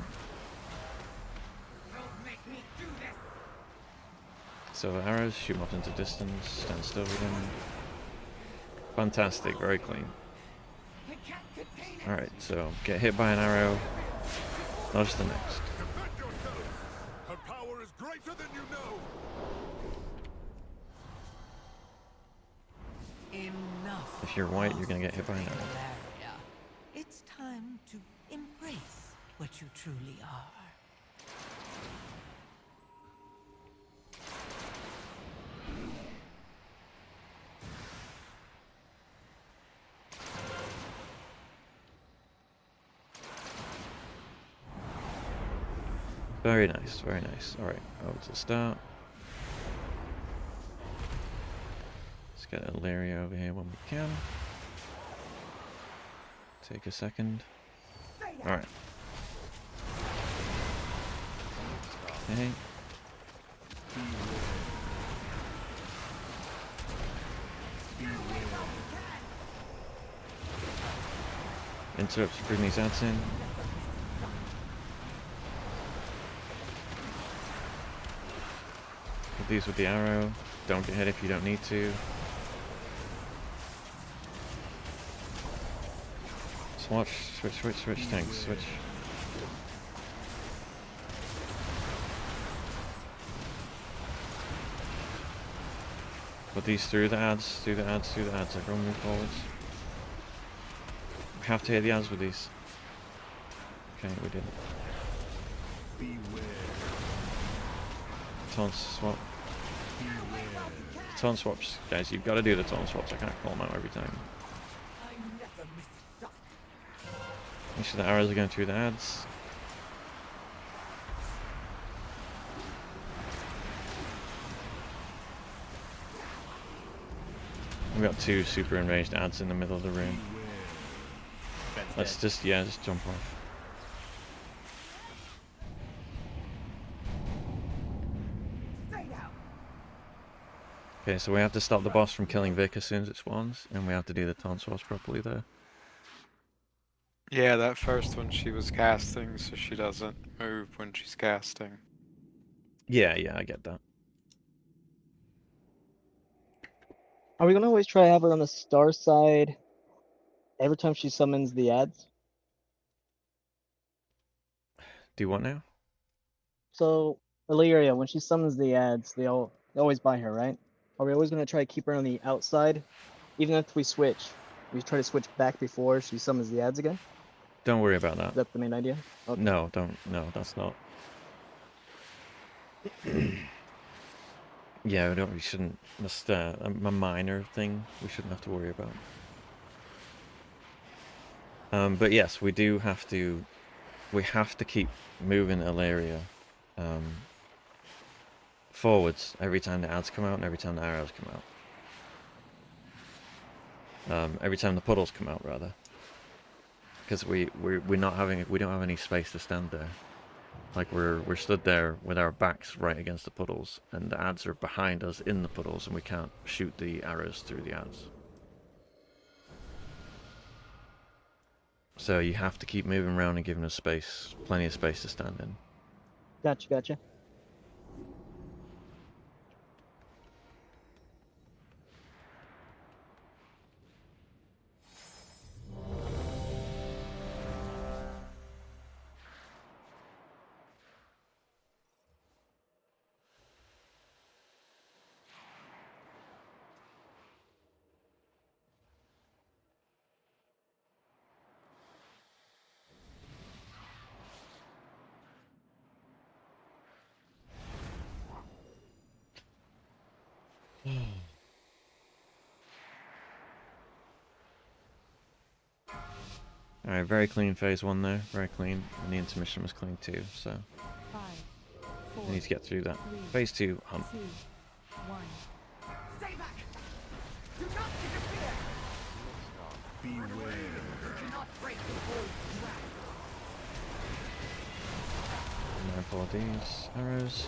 So the arrows, shoot them off into distance, stand still with them. Fantastic, very clean. Alright, so get hit by an arrow, dodge the next. Her power is greater than you know. Enough. If you're white, you're gonna get hit by an arrow. Valeria. It's time to embrace what you truly are. Very nice, very nice. Alright, over to the start. Let's get Illyria over here when we can. Take a second. Alright. Okay. Interrupts, bring these ads in. Hit these with the arrow. Don't get hit if you don't need to. Swatch, switch, tanks, switch. Put these through the ads, everyone move forwards. We have to hit the ads with these. Okay, we did it. Beware. Taunt swap. Taunt swaps, guys, you've got to do the taunt swaps, I can't call them out every time. Make sure the arrows are going through the ads. We've got two super enraged ads in the middle of the room. Let's just, yeah, just jump off. Okay, so we have to stop the boss from killing Vic as soon as it spawns, and we have to do the taunt swaps properly there. Yeah, that first one she was casting, so she doesn't move when she's casting. Yeah, I get that. Are we gonna always try to have her on the star side every time she summons the ads? Do what now? So, Illyria, when she summons the ads, they always buy her, right? Are we always gonna try to keep her on the outside? Even if we switch, we try to switch back before she summons the ads again? Don't worry about that. Is that the main idea? Okay. No, that's not. Yeah, we shouldn't. That's a minor thing we shouldn't have to worry about. But yes, we do have to we have to keep moving Illyria forwards every time the ads come out and every time the arrows come out. Every time the puddles come out, rather. Because we don't have any space to stand there. Like we're stood there with our backs right against the puddles, and the ads are behind us in the puddles, and we can't shoot the arrows through the ads. So you have to keep moving around and giving us space, plenty of space to stand in. Gotcha, gotcha. Alright, very clean phase 1 there, very clean, and the intermission was clean too, so 5, 4, we need to get through that. Phase 2, hump. 2, 1. Stay back! Do not interfere! Beware. You cannot break the old track. Mindful of these arrows.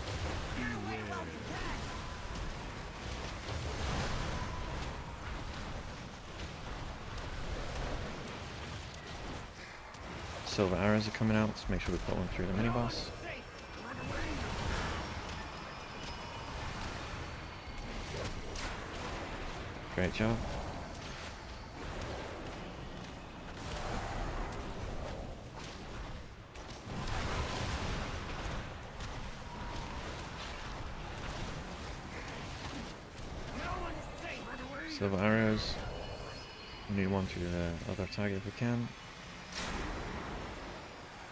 Silver arrows are coming out, let's make sure we put one through the mini boss. Great job. Silver arrows. We need one through the other target if we can.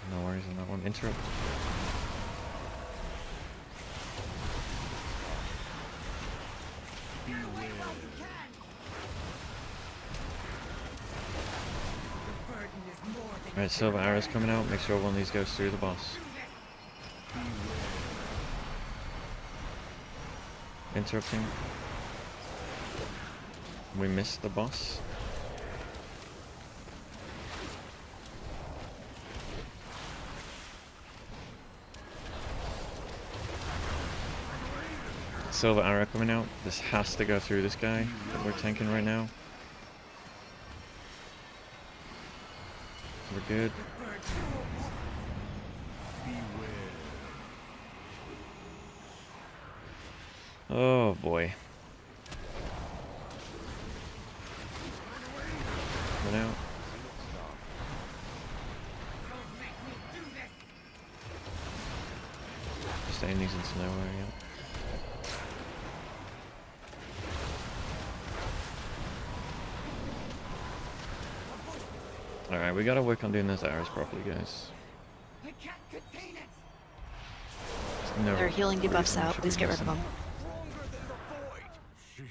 No worries on that one. Interrupt. Alright, silver arrows coming out. Make sure one of these goes through the boss. Interrupting. We missed the boss. Silver arrow coming out. This has to go through this guy that we're tanking right now. We're good. Oh boy. Coming out. Staying these into nowhere, yeah. Alright, we gotta work on doing those arrows properly, guys. I can't contain it. No They're healing reason debuffs we out. should Please be get rid of missing. them. She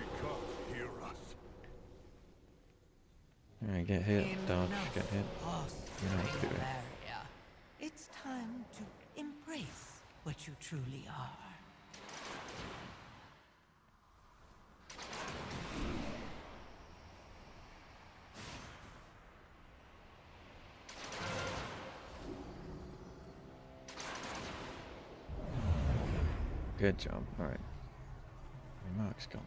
can't hear us. Alright, get hit, dodge, get hit. You know what to do it. It's time to embrace what you truly are. Good job. Alright. Remark's gone.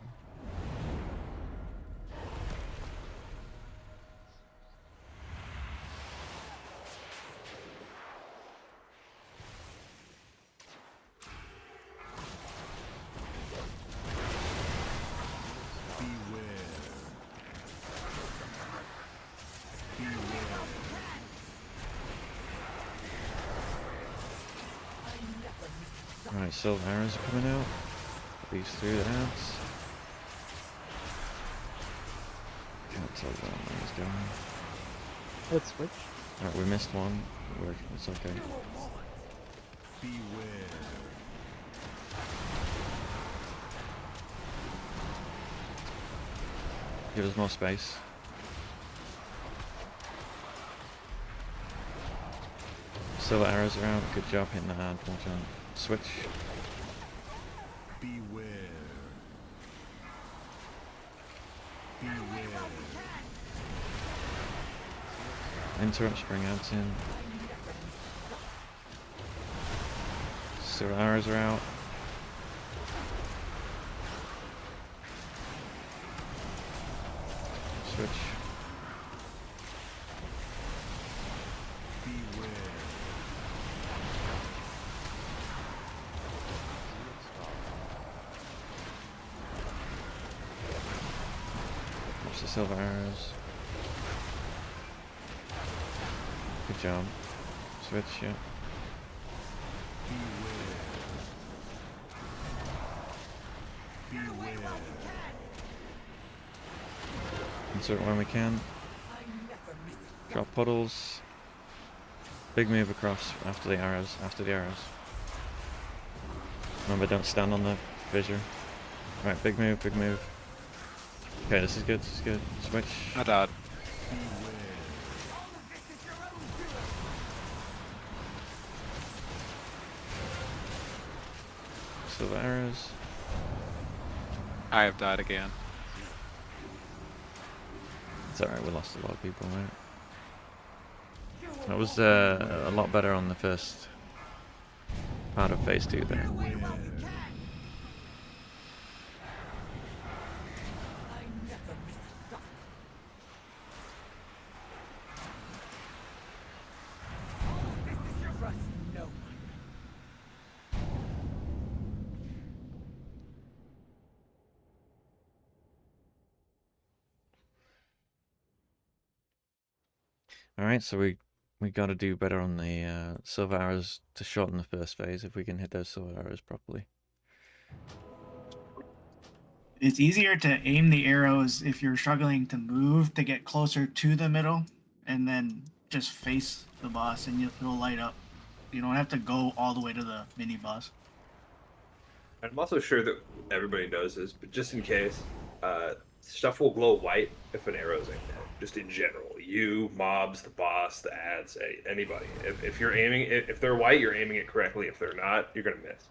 Alright, silver arrows are coming out. These through the ads. Can't tell where he's going. Let's switch. Alright, we missed one. It's okay. Give us more space. Silver arrows are out. Good job hitting that hard punch on switch. Beware. Beware. Interrupt, spring ads in. Silver arrows are out. Switch. Watch the silver arrows. Good job. Switch, yeah. Insert when we can. Drop puddles. Big move across after the arrows. Remember, don't stand on the fissure. Right, big move, big move. Okay, this is good, Switch. I died. Silver arrows. I have died again. It's alright, we lost a lot of people there. That was a lot better on the first part of phase 2 there. Alright, so we got to do better on the silver arrows to shorten the first phase if we can hit those silver arrows properly. It's easier to aim the arrows if you're struggling to move to get closer to the middle, and then just face the boss and it'll light up. You don't have to go all the way to the mini boss. I'm also sure that everybody knows this, but just in case, stuff will glow white if an arrow's aimed at. Just in general, you, mobs, the boss, the ads, anybody. If you're aiming, if they're white, you're aiming it correctly. If they're not, you're gonna miss.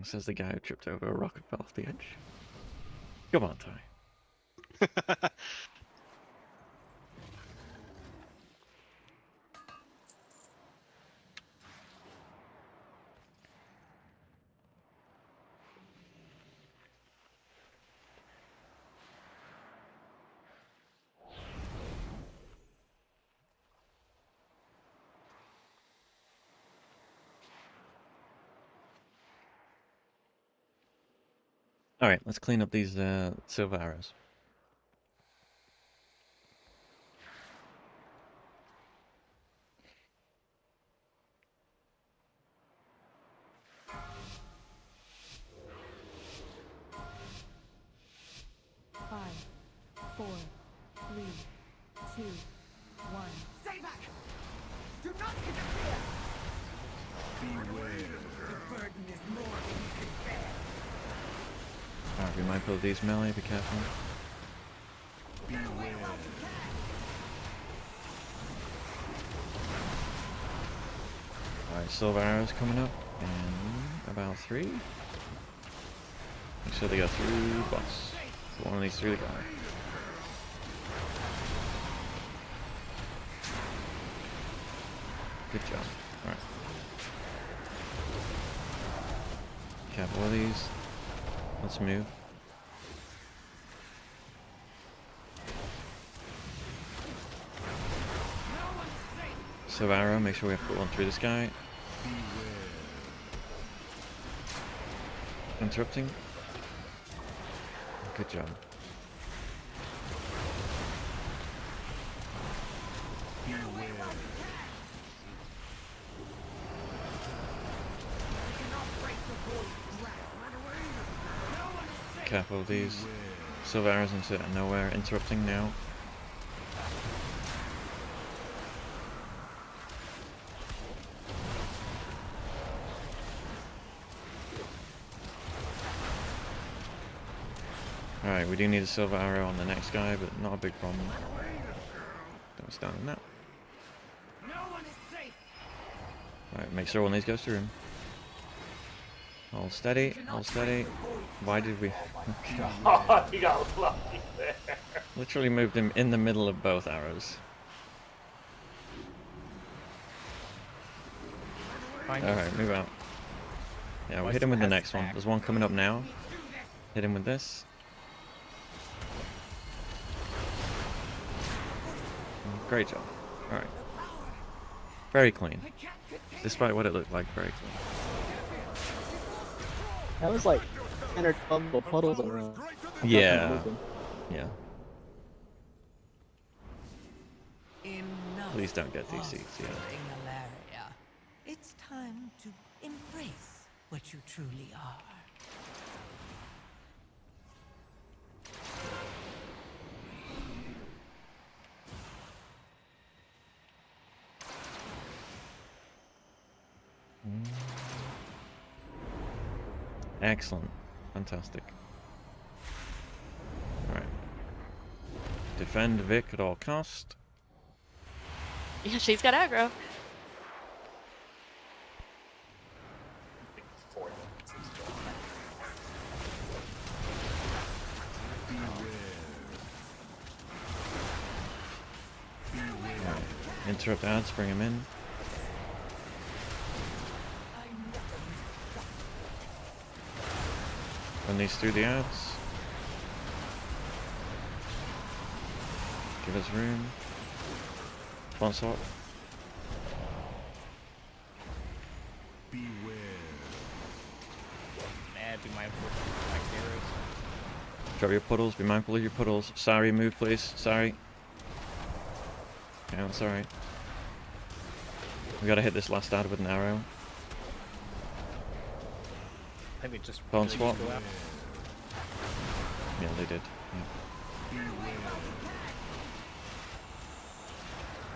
Says the guy who tripped over a rock and fell off the edge. Come on, Ty. Alright, let's clean up these silver arrows. Five, 4, 3, 2, 1. Stay back! Do not interfere! Beware. The burden is more than you can bear. Alright, be mindful of these melee, be careful. Beware. Alright, silver arrows coming up in about 3. Make sure they go through boss. Put one of these through the guy. Good job. Alright. Careful with these. Let's move. So arrow, make sure we have to put one through this guy. Interrupting. Good job. Careful of these. Silver arrows into nowhere. Interrupting now. we do need a silver arrow on the next guy, but not a big problem. Don't stand in that. No one is safe. Alright, make sure one of these goes through him. Hold steady, hold steady. Why did we... Oh, he got lucky there. Literally moved him in the middle of both arrows. Alright, move out. Yeah, we'll hit him with the next one. There's one coming up now. Hit him with this. Great job. Alright. Very clean. Despite what it looked like, very clean. That was like 10 or 12 little puddles around. Yeah. Yeah. Please don't get these seats, yeah. Ilaria. It's time to embrace what you truly are. Excellent. Fantastic. Alright. Defend Vic at all cost. Yeah, she's got aggro. Interrupt ads, bring him in. Run these through the ads. Give us room. Font swap. Man, be mindful of my arrows. Drop your puddles, be mindful of your puddles. Sorry, move please. Sorry. Yeah, that's alright. We gotta hit this last ad with an arrow. I think they just Phone really swap. just go out. Yeah, they did. Yeah.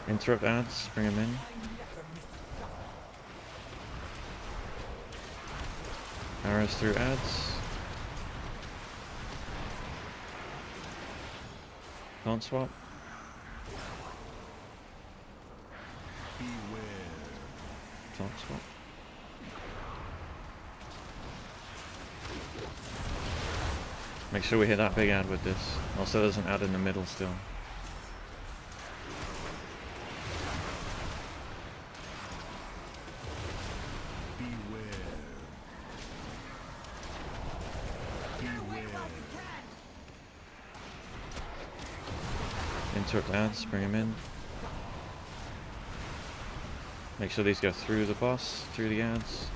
Interrupt ads, bring them in. Arrows through ads. Don't swap. Don't swap. Make sure we hit that big ad with this. Also, there's an ad in the middle still. Interrupt ads, bring them in. Make sure these go through the boss, through the ads.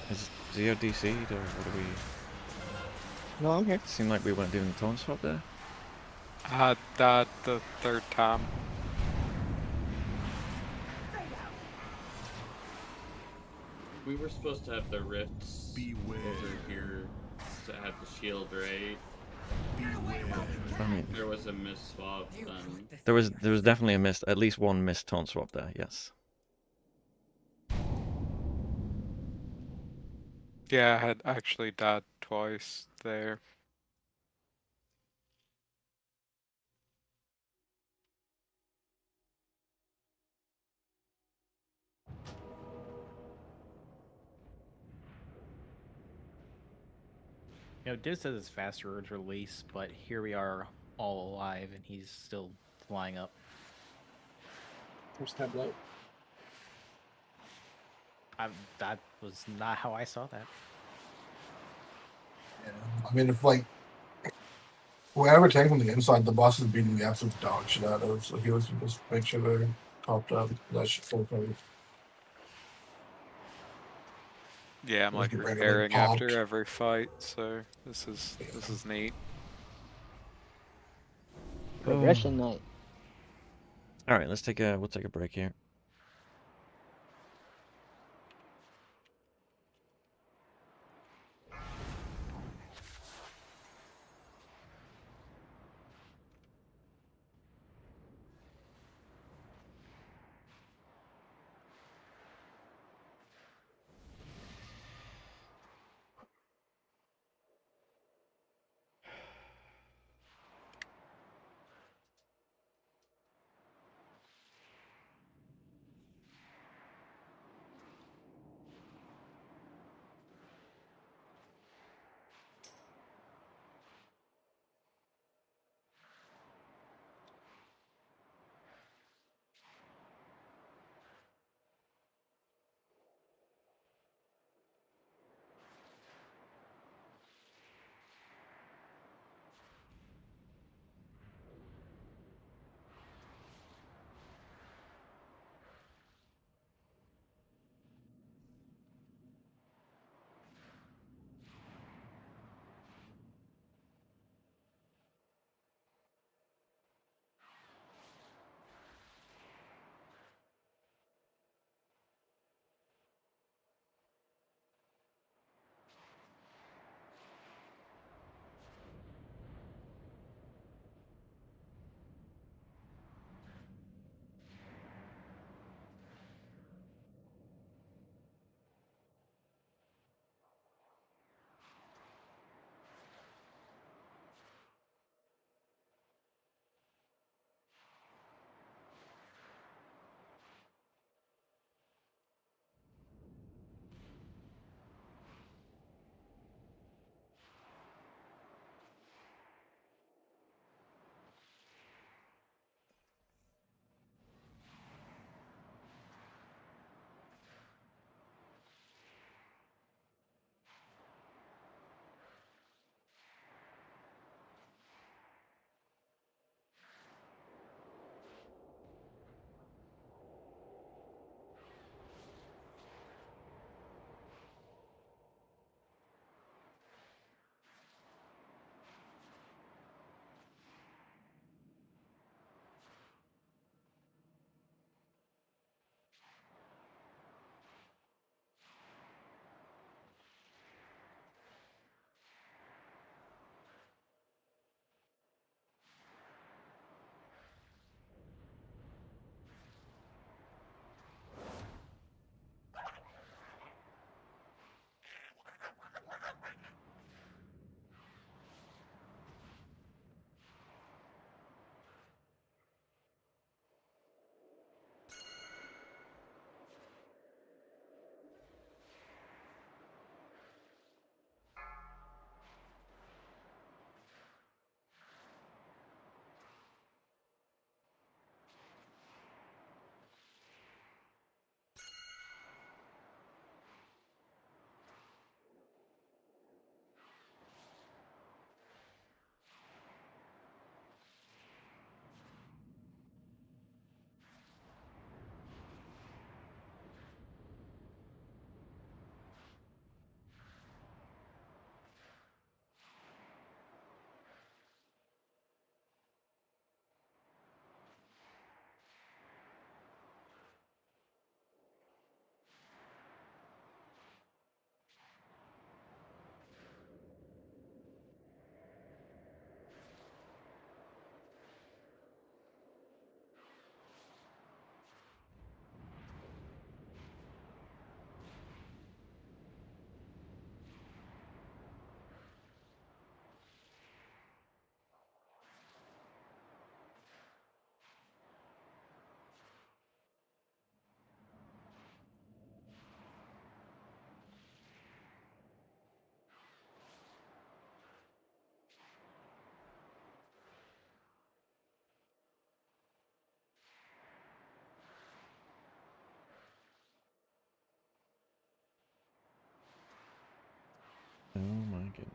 Is Zio DC'd or what are we... No, I'm here. Seemed like we weren't doing the tone swap there. I died the third time. We were supposed to have the rifts over here to have the shield, right? I mean, There was a miss swap then. there was definitely a missed, at least one missed tone swap there, yes. Yeah, I had actually died twice there. You know, Div says it's faster urge release, but here we are all alive and he's still flying up. Where's Tableau? That was not how I saw that. I mean, if like whoever came from the inside, the boss is beating the absolute dog shit out of. So he was just make sure they're topped up. That shit full coverage. Yeah, I'm like Get ready to repairing pop. after every fight, so this is neat. Progression night. All right, we'll take a break here.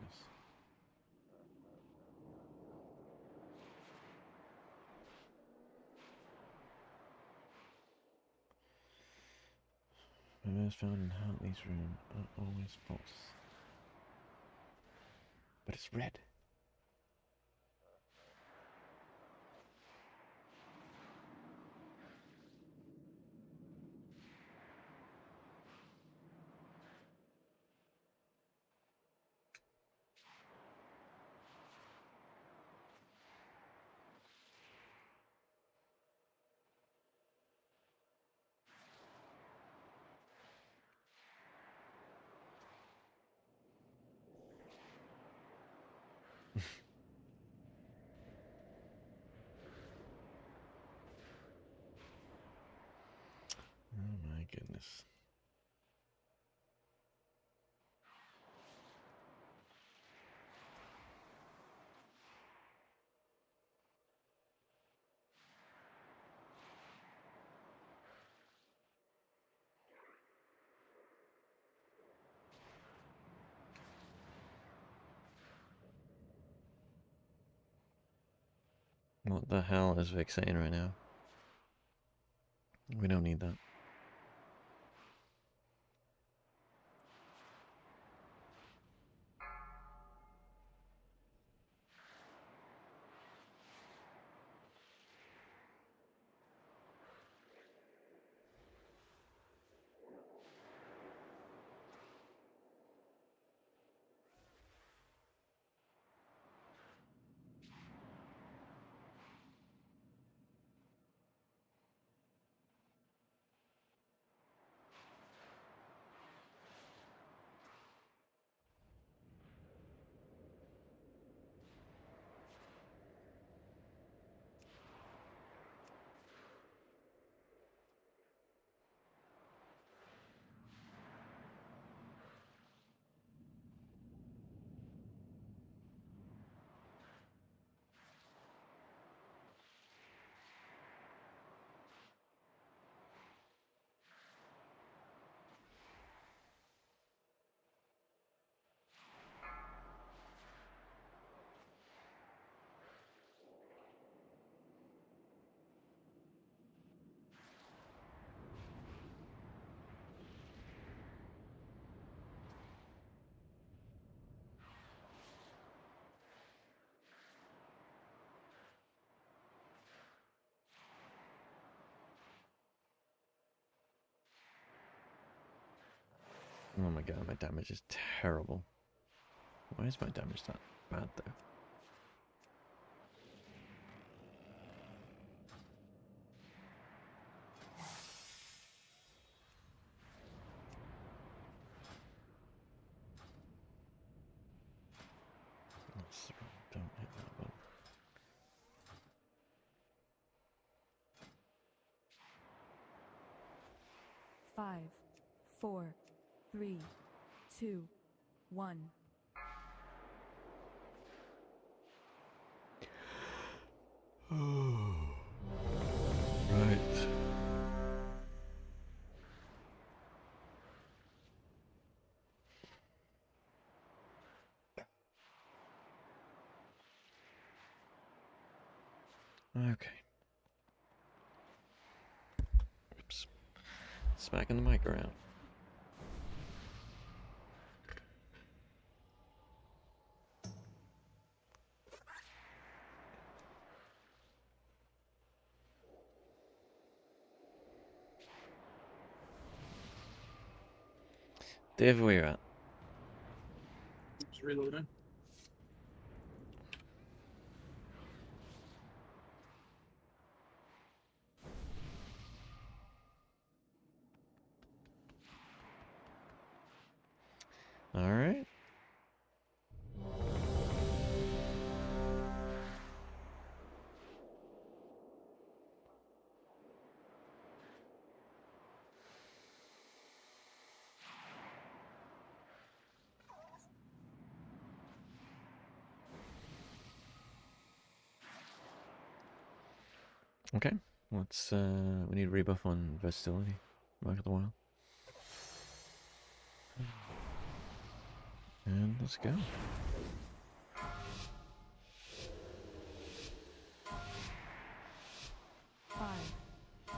goodness. Members found in Hartley's room are always false. But it's red. Oh my goodness. What the hell is Vic saying right now? We don't need that. Oh my god, my damage is terrible. Why is my damage that bad though? Don't hit that one. Five, 4, 3, 2, 1. Right. Okay. Oops. Smacking the mic around. Dave, where you at? Just reloading. All right. Okay, let's we need a rebuff on versatility. Mark of the Wild. And let's go.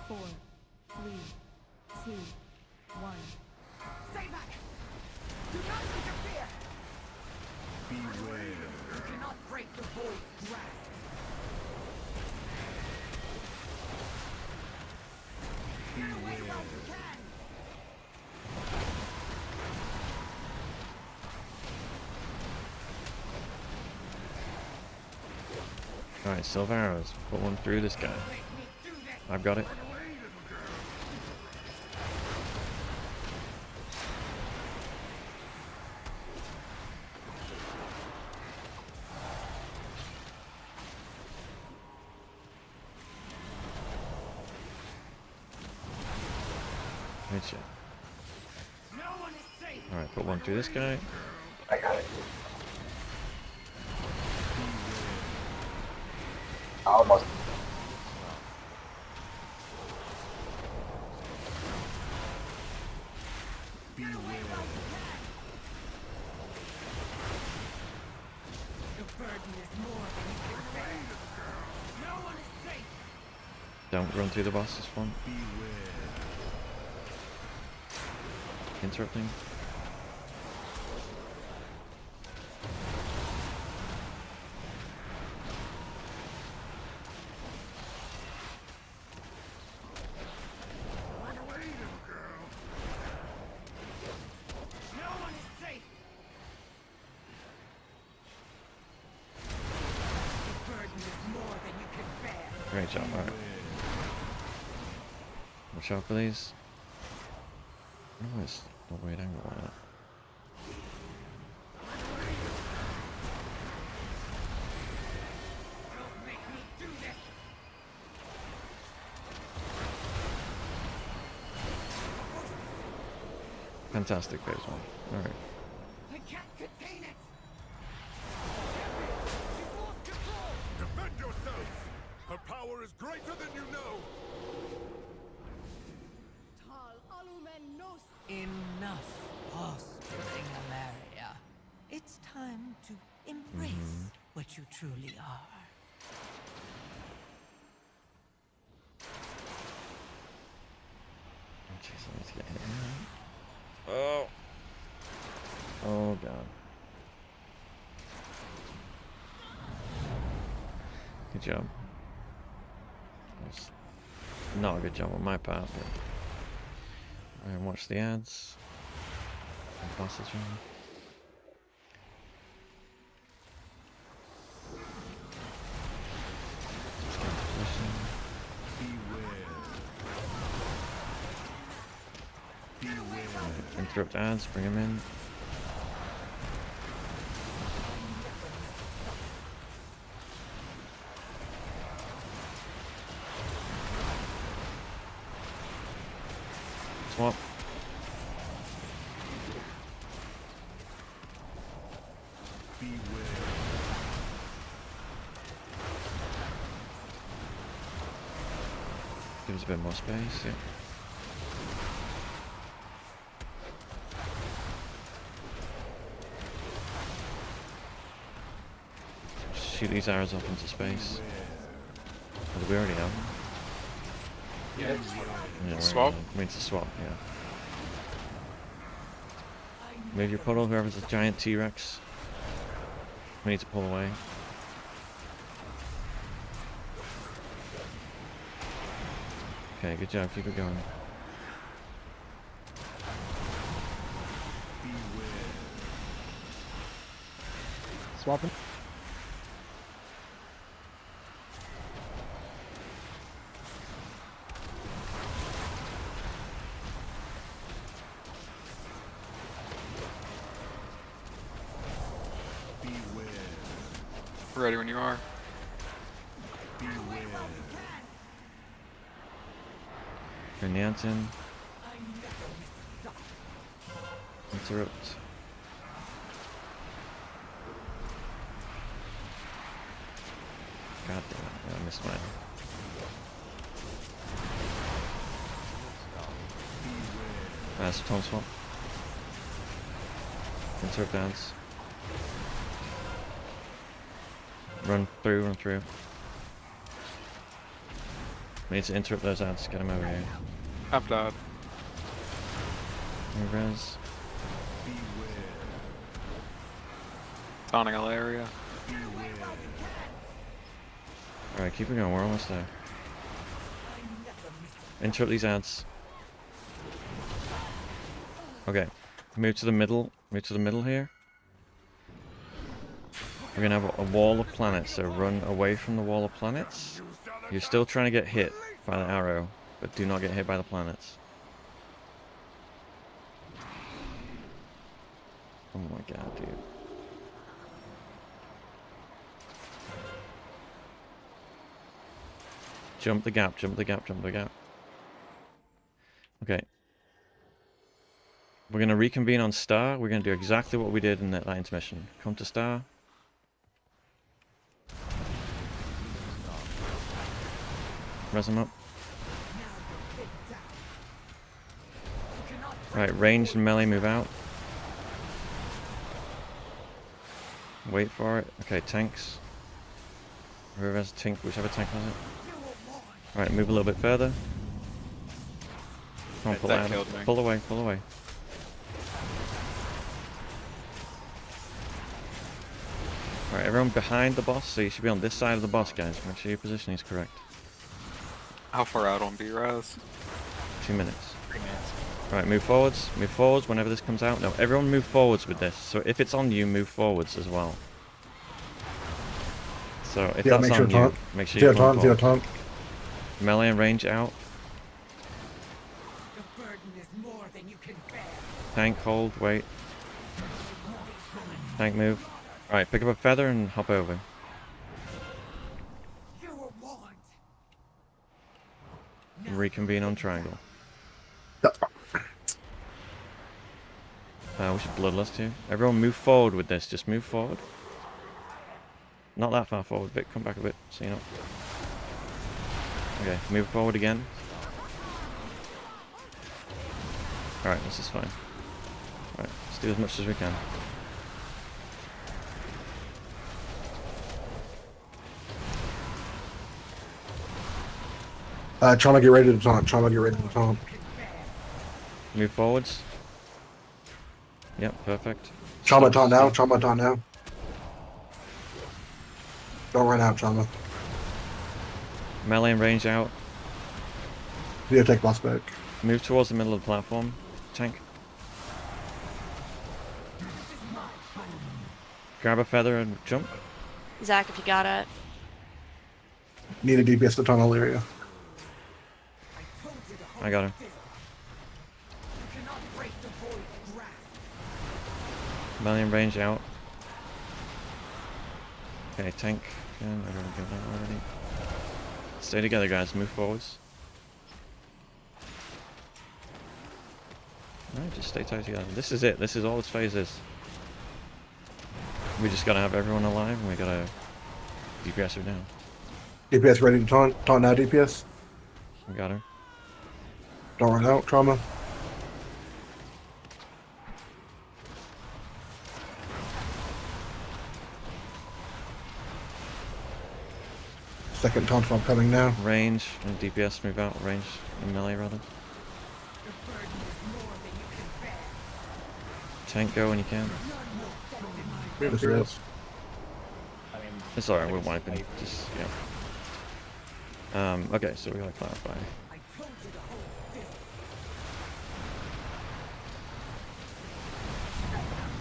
4, 3, 2, 1. Stay back! Do not interfere! Beware. You cannot break the void's grasp. Get away while you can! Alright, silver arrows. Put one through this guy. I've got it. Good shot. Alright, put one through this guy. I got it. Almost. Don't run through the boss this one. Interrupting. Great job, alright. Watch out for these. Oh, it's no weird angle on that. Fantastic phase one. Alright. I can't contain it! Defend yourselves! Her power is greater than you know! Enough posturing, Alaria. It's time to embrace what you truly are. Jeez, I need to get hit. Oh. Oh god. Good job. That's not a good job on my part, but and watch the ads. And bosses run. Just get into position. Right, interrupt ads, bring them in. Swap. Give us a bit more space, yeah. Shoot these arrows up into space. Oh, do we already have them? Yeah. Yeah, Swap? We need to swap, yeah. Move your puddle, whoever's a giant T-Rex. We need to pull away. Okay, good job, keep it going. Swapping. Ready when you are. Turn the ants in. Interrupt. God damn it, I missed mine. That's tone swap. Interrupt ants. Run through, run through. We need to interrupt those ads. Get them over here. I've died. Res. Taunting Ilaria. Alright, keep it going. We're almost there. Interrupt these ads. Okay. Move to the middle. Move to the middle here. We're gonna have a wall of planets, so run away from the wall of planets. You're still trying to get hit by the arrow, but do not get hit by the planets. Oh my god, dude. Jump the gap, jump the gap, jump the gap. Okay. We're going to reconvene on Star. We're going to do exactly what we did in that intermission. Come to Star. Res him up. Right, ranged and melee move out. Wait for it. Okay, tanks. Whoever has a tank, whichever tank has it. Alright, move a little bit further. Come on, pull out. Pull away, pull away. Alright, everyone behind the boss, so you should be on this side of the boss, guys. Make sure your position is correct. How far out on B-Rise? 2 minutes. 3 minutes. Alright, move forwards whenever this comes out. No, everyone move forwards with this. So if it's on you, move forwards as well. So if Yeah, that's make sure on you, taunt. make sure Zero you taunt. taunt, zero taunt. Melee and range out. The burden is more than you can bear. Tank hold, wait. Tank move. Alright, pick up a feather and hop over. You were warned. Reconvene on triangle. We should bloodlust here. Everyone move forward with this, just move forward. Not that far forward, Vic, come back a bit, so you know. Okay, move forward again. Alright, this is fine. Alright, let's do as much as we can. Trauma, get ready to taunt. Trauma, get ready to taunt. Move forwards. Yep, perfect. Trauma, taunt now. Trauma, taunt now. Don't run out, Trauma. Melee and range out. Yeah, take boss back. Move towards the middle of the platform. Tank. Grab a feather and jump. Zach, if you got it. Need a DPS to taunt Illyria. I got her. Melee and range out. Okay, tank. Again, I gotta give that already. Stay together, guys. Move forwards. Alright, just stay tight together. This is it. This is all this phase is. We just gotta have everyone alive, and we gotta DPS her down. DPS ready to taunt. Taunt now, DPS. We got her. Don't run out, Trauma. Second taunt from coming now. Range and DPS move out. Range and melee, rather. Tank go when you can. This is. I mean, It's alright, we're wiping. Just, yeah. Okay, so we gotta clarify.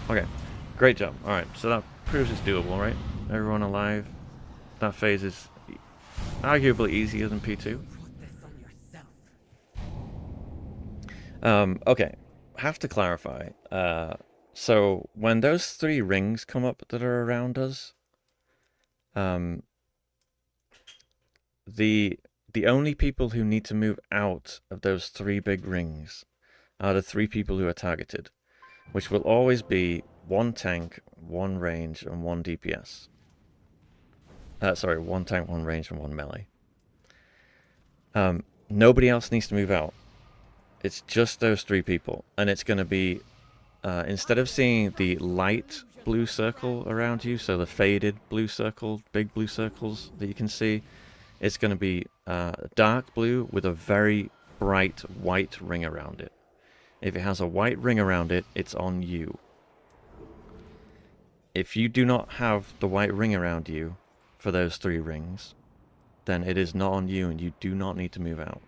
Okay, great job. Alright, so that proves it's doable, right? Everyone alive. That phase is arguably easier than P2. Okay, have to clarify. So when those 3 rings come up that are around us, the only people who need to move out of those 3 big rings are the 3 people who are targeted, which will always be 1 tank, 1 range, and 1 DPS. Sorry, 1 tank, 1 range, and 1 melee. Nobody else needs to move out. It's just those 3 people, and it's going to be, instead of seeing the light blue circle around you, so the faded blue circle, big blue circles that you can see, it's going to be dark blue with a very bright white ring around it. If it has a white ring around it, it's on you. If you do not have the white ring around you for those 3 rings, then it is not on you and you do not need to move out.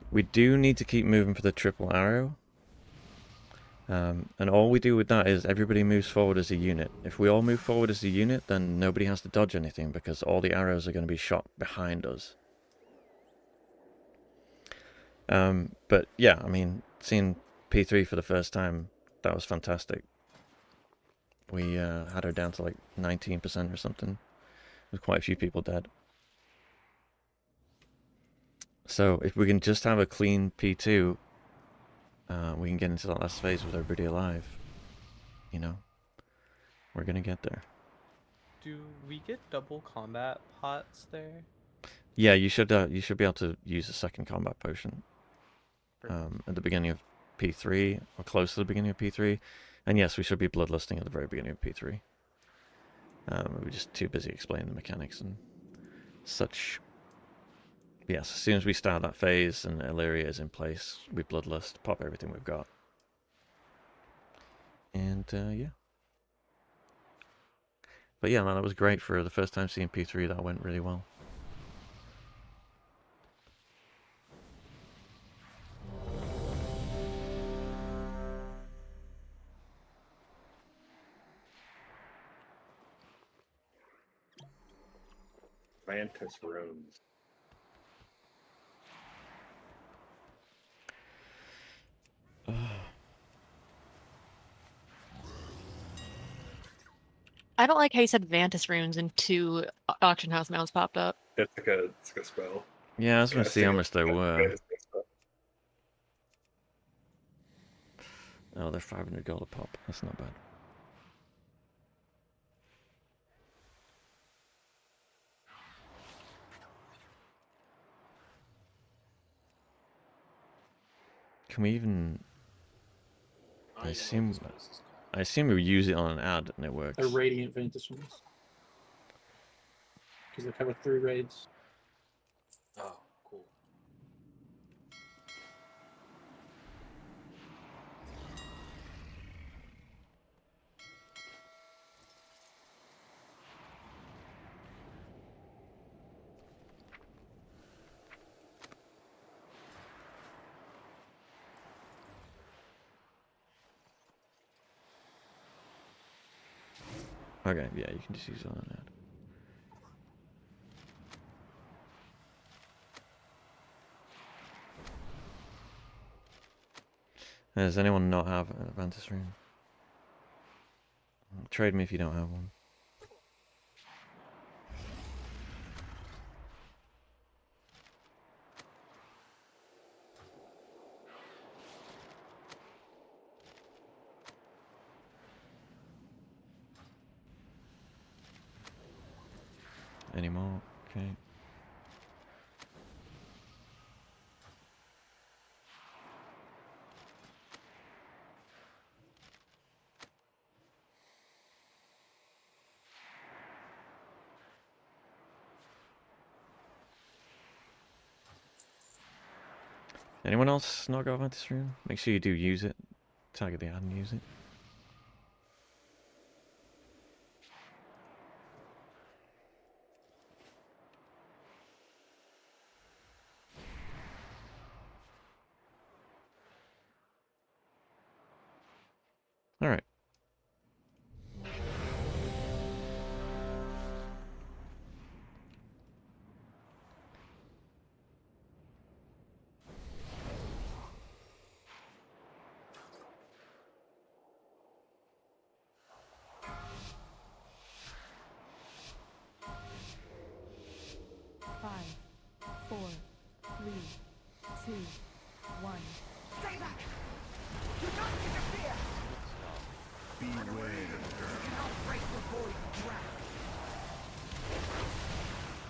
We do need to keep moving for the triple arrow. And all we do with that is everybody moves forward as a unit. If we all move forward as a unit, then nobody has to dodge anything because all the arrows are going to be shot behind us. But yeah, I mean, seeing P3 for the first time, that was fantastic. We had her down to like 19% or something, with quite a few people dead. So if we can just have a clean P2, we can get into that last phase with everybody alive. You know, we're gonna get there. Do we get double combat pots there? Yeah, you should be able to use a second combat potion at the beginning of P3 or close to the beginning of P3, and yes, we should be bloodlusting at the very beginning of P3. We're just too busy explaining the mechanics and such. Yes, as soon as we start that phase and Illyria is in place, we bloodlust, pop everything we've got, and yeah. But yeah, man, that was great for the first time seeing P3. That went really well. Vantis runes. I don't like how you said Vantis runes and 2 auction house mounts popped up. It's like a spell. Yeah, I was going to see how much they were. Oh, they're 500 gold a pop. That's not bad. Can we even... I assume we use it on an ad and it works. They're Radiant Ventus ones. Because they cover 3 raids. Oh, cool. Okay, yeah, you can just use it on an ad. Does anyone not have an Vantis rune? Trade me if you don't have one. Any more? Okay. Anyone else not got Vantis rune? Make sure you do use it. Target the ad and use it. All right.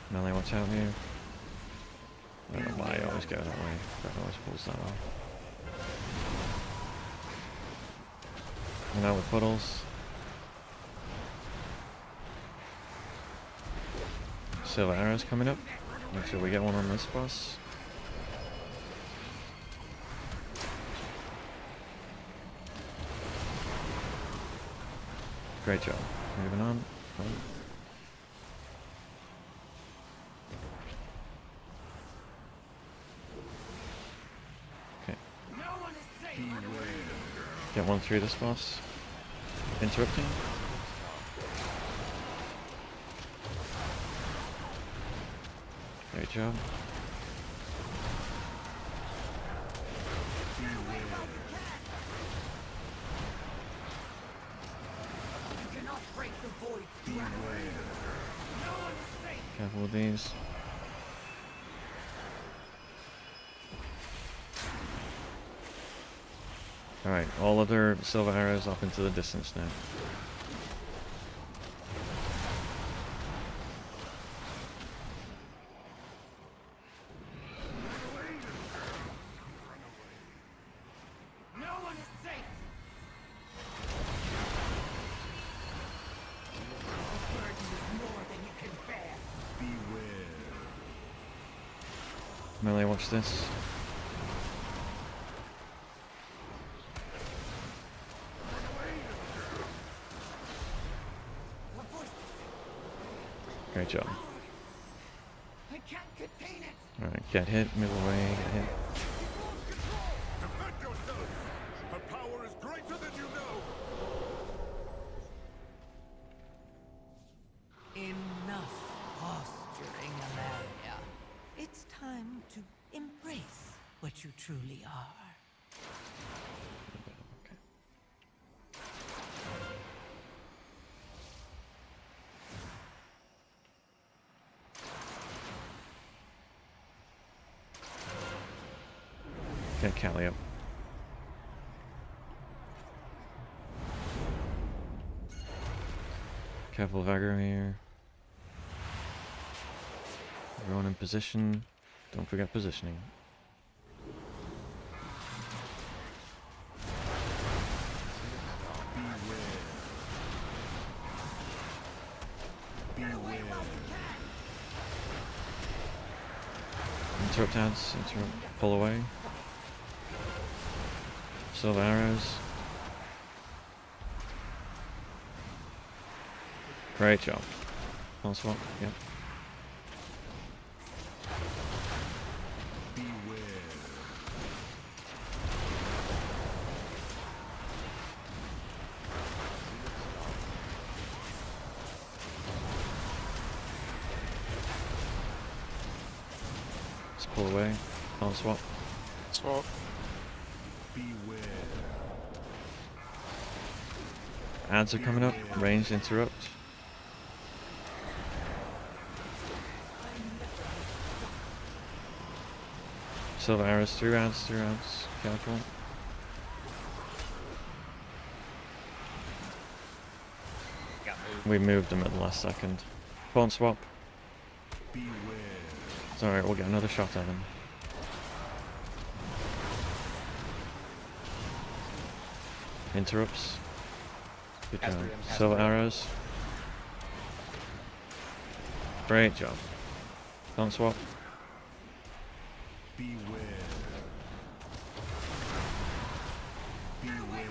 Melee, watch out here. I don't know why I always go that way. That always pulls that off. And out with puddles. Silver arrows coming up. Make sure we get one on this boss. Great job. Moving on. Oh. Okay. Get one through this boss. Interrupting. Great job. Careful with these. Alright, all other silver arrows up into the distance now. Melee, watch this. Great job. I can't contain it. Alright, get hit, move away, get hit. Defend yourself! Her power is greater than you know! Enough posturing, Amalia. It's time to embrace what you truly are. Get Callie up. Careful of aggro here. Everyone in position. Don't forget positioning. Interrupt ads, interrupt, pull away. Silver arrows. Great job. One swap, yep. Let's pull away. One swap. Swap. Ads are coming up. Ranged interrupt. Silver arrows through ads, through ads. Careful. We moved them at the last second. Pawn swap. It's alright, we'll get another shot at him. Interrupts. Good job. Silver arrows. Great job. Don't swap.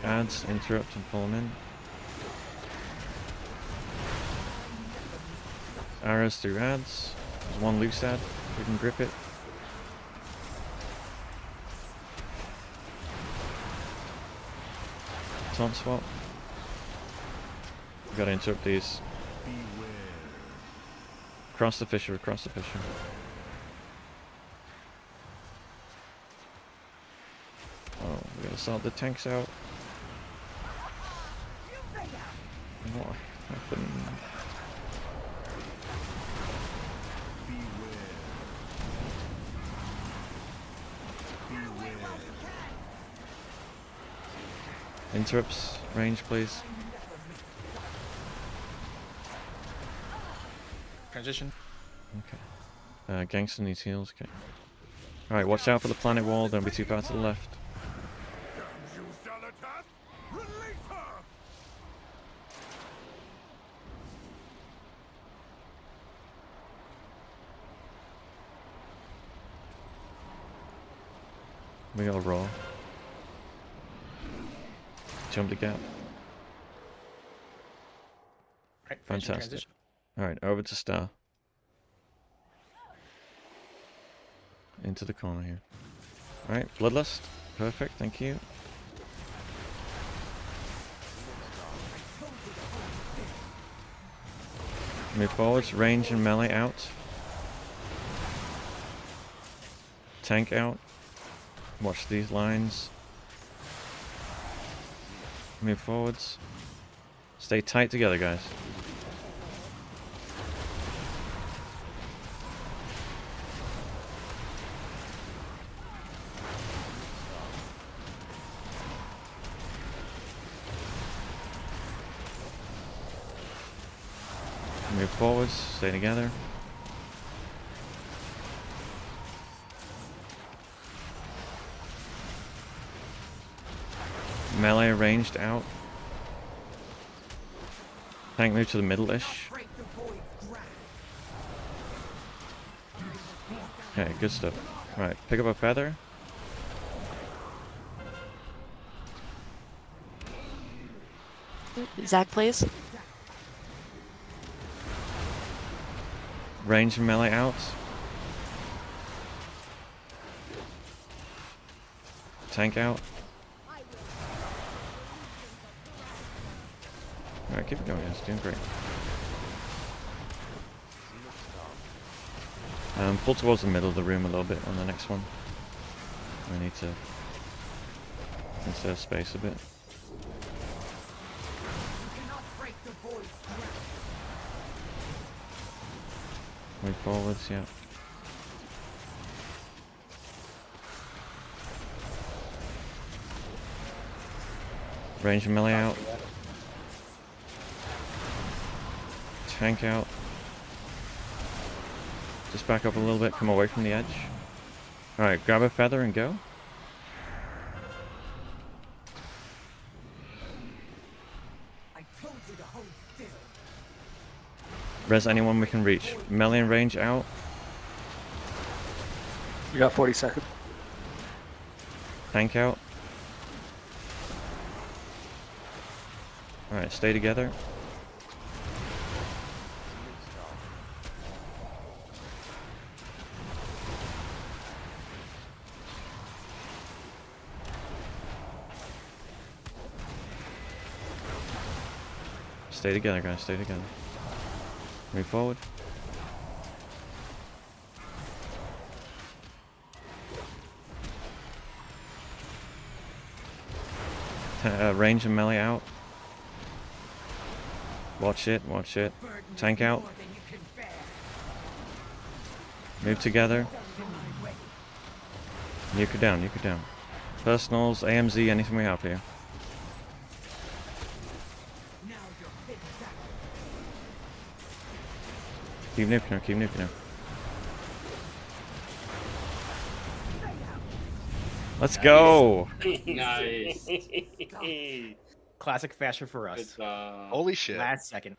Ads, interrupt and pull them in. Arrows through ads. There's one loose ad. We can grip it. Taunt swap. We gotta interrupt these. Cross the fissure, cross the fissure. Oh, we gotta sort the tanks out. What happened? Interrupts, range please. Transition. Okay. Gangster needs heals, okay. Alright, watch out for the planet wall, don't be too far to the left. We got a raw. Jump the gap. Right, finishing Fantastic. transition. Alright, over to Star. Into the corner here. Alright, Bloodlust. Perfect, thank you. Move forwards, range and melee out. Tank out. Watch these lines. Move forwards. Stay tight together, guys. Move forwards, stay together. Melee ranged out. Tank move to the middle-ish. Okay, good stuff. Right, pick up a feather. Zach, please. Range and melee out. Tank out. Alright, keep it going, guys. Doing great. Pull towards the middle of the room a little bit on the next one. We need to conserve space a bit. Move forwards, yeah. Range and melee out. Tank out. Just back up a little bit, come away from the edge. Alright, grab a feather and go. Res anyone we can reach. Melee and range out. We got 40 seconds. Tank out. Alright, stay together. Stay together, guys, stay together. Move forward. Range and melee out. Watch it, watch it. Tank out. Move together. Nuke her down, nuke her down. Personals, AMZ, anything we have here. Keep nuking her, keep nuking her. Let's go! Nice. Classic fashion for us. Holy shit. Last second.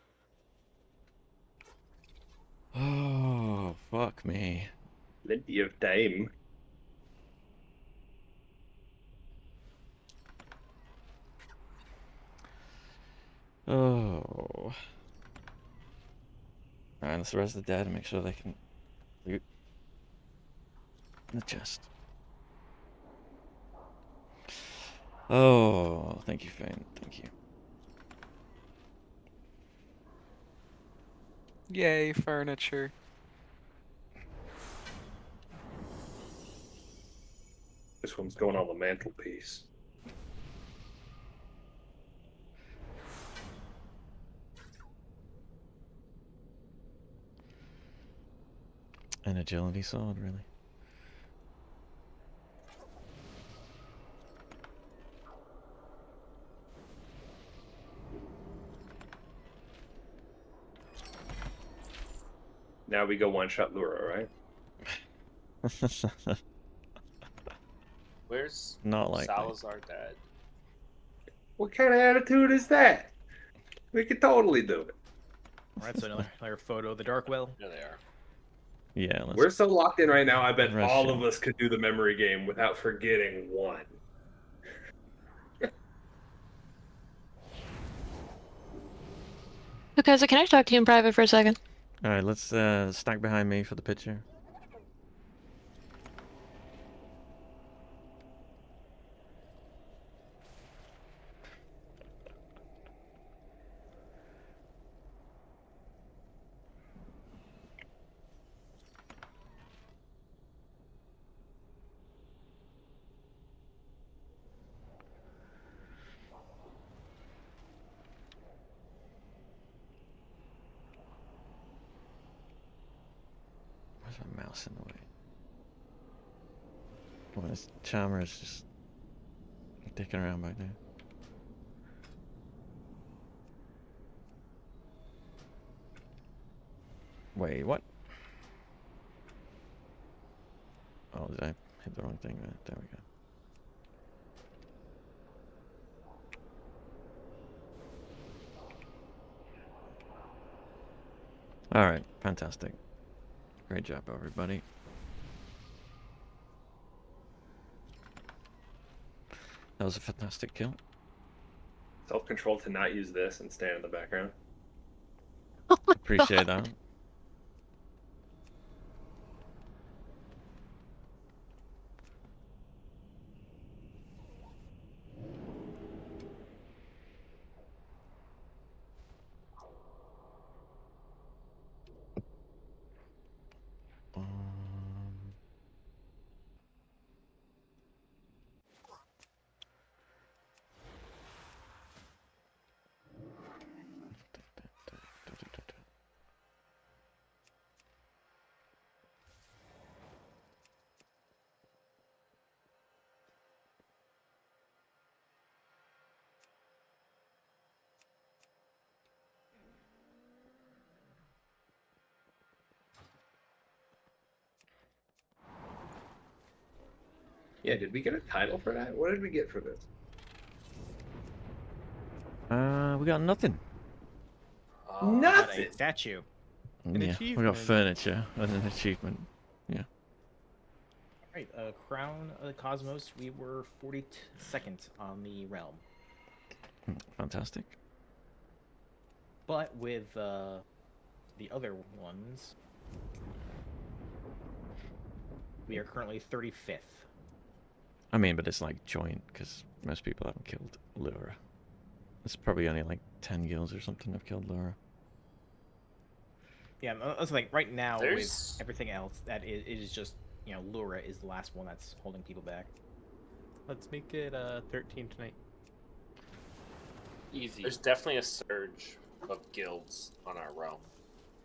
Oh, fuck me. Plenty of time. Oh. Alright, let's res the dead and make sure they can loot the chest. Oh, thank you, Fane. Thank you. Yay, furniture. This one's going on the mantelpiece. An agility sword, really? Now we go one-shot Lura, right? Where's Not likely. Salazar dad? What kind of attitude is that? We could totally do it. Alright, so another photo of the Dark Well. There they are. Yeah, let's We're so locked in right now. I bet rush all in. of us could do the memory game without forgetting one. Okay, so can I talk to you in private for a second? All right, let's stack behind me for the picture. Where's my mouse in the way? Well, this charmer is just dicking around back there. Wait, what? Oh, did I hit the wrong thing? There we go. All right, fantastic. Great job, everybody. That was a fantastic kill. Self-control to not use this and stand in the background. Appreciate that. Yeah, did we get a title for that? What did we get for this? We got nothing. Nothing. A statue. Yeah, we got furniture and an achievement. Yeah. Right, Crown of the Cosmos, we were 42nd on the realm. Fantastic. But with the other ones, we are currently 35th. I mean, but it's like joint because most people haven't killed Lura. It's probably only like 10 guilds or something have killed Lura. Yeah, that's like right now There's- with everything else, that it is just, you know, Lura is the last one that's holding people back. Let's make it 13 tonight. Easy. There's definitely a surge of guilds on our realm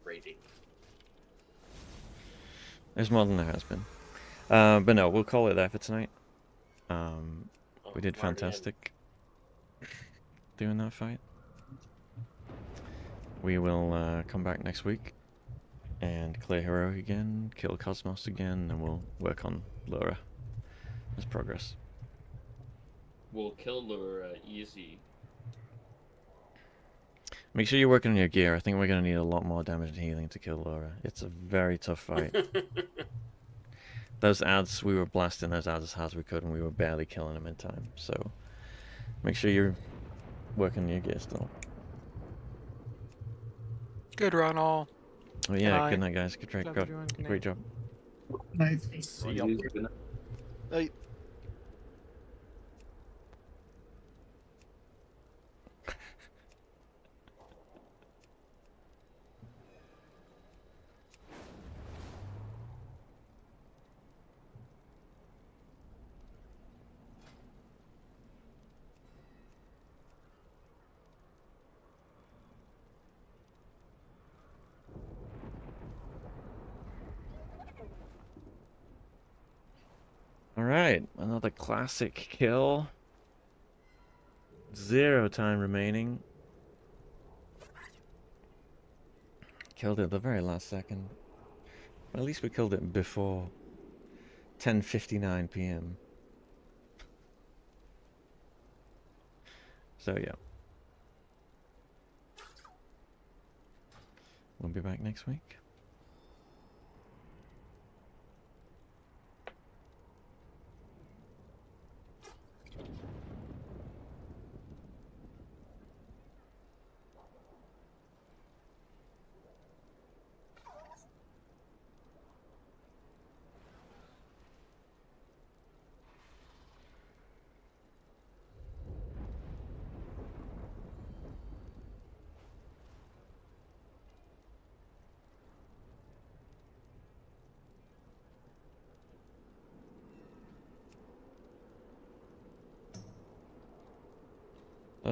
rating. There's more than there has been. But no, we'll call it there for tonight. We did I'm already in. fantastic doing that fight. We will come back next week and clear Heroic again, kill Cosmos again, and we'll work on Lura as progress. We'll kill Lura easy. Make sure you're working on your gear. I think we're going to need a lot more damage and healing to kill Laura. It's a very tough fight. Those ads, we were blasting those ads as hard as we could, and we were barely killing them in time. So make sure you're working on your gear still. Good run, all. Oh yeah, good night. night, guys. Good, Love great, everyone. Good great job. Nice. See ya. Alright, another classic kill. 0 time remaining. Killed it at the very last second. Well, at least we killed it before 10:59 p.m. So yeah. We'll be back next week.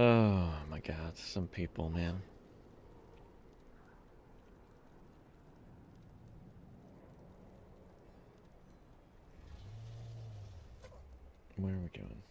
Oh my god, some people, man. Where are we going?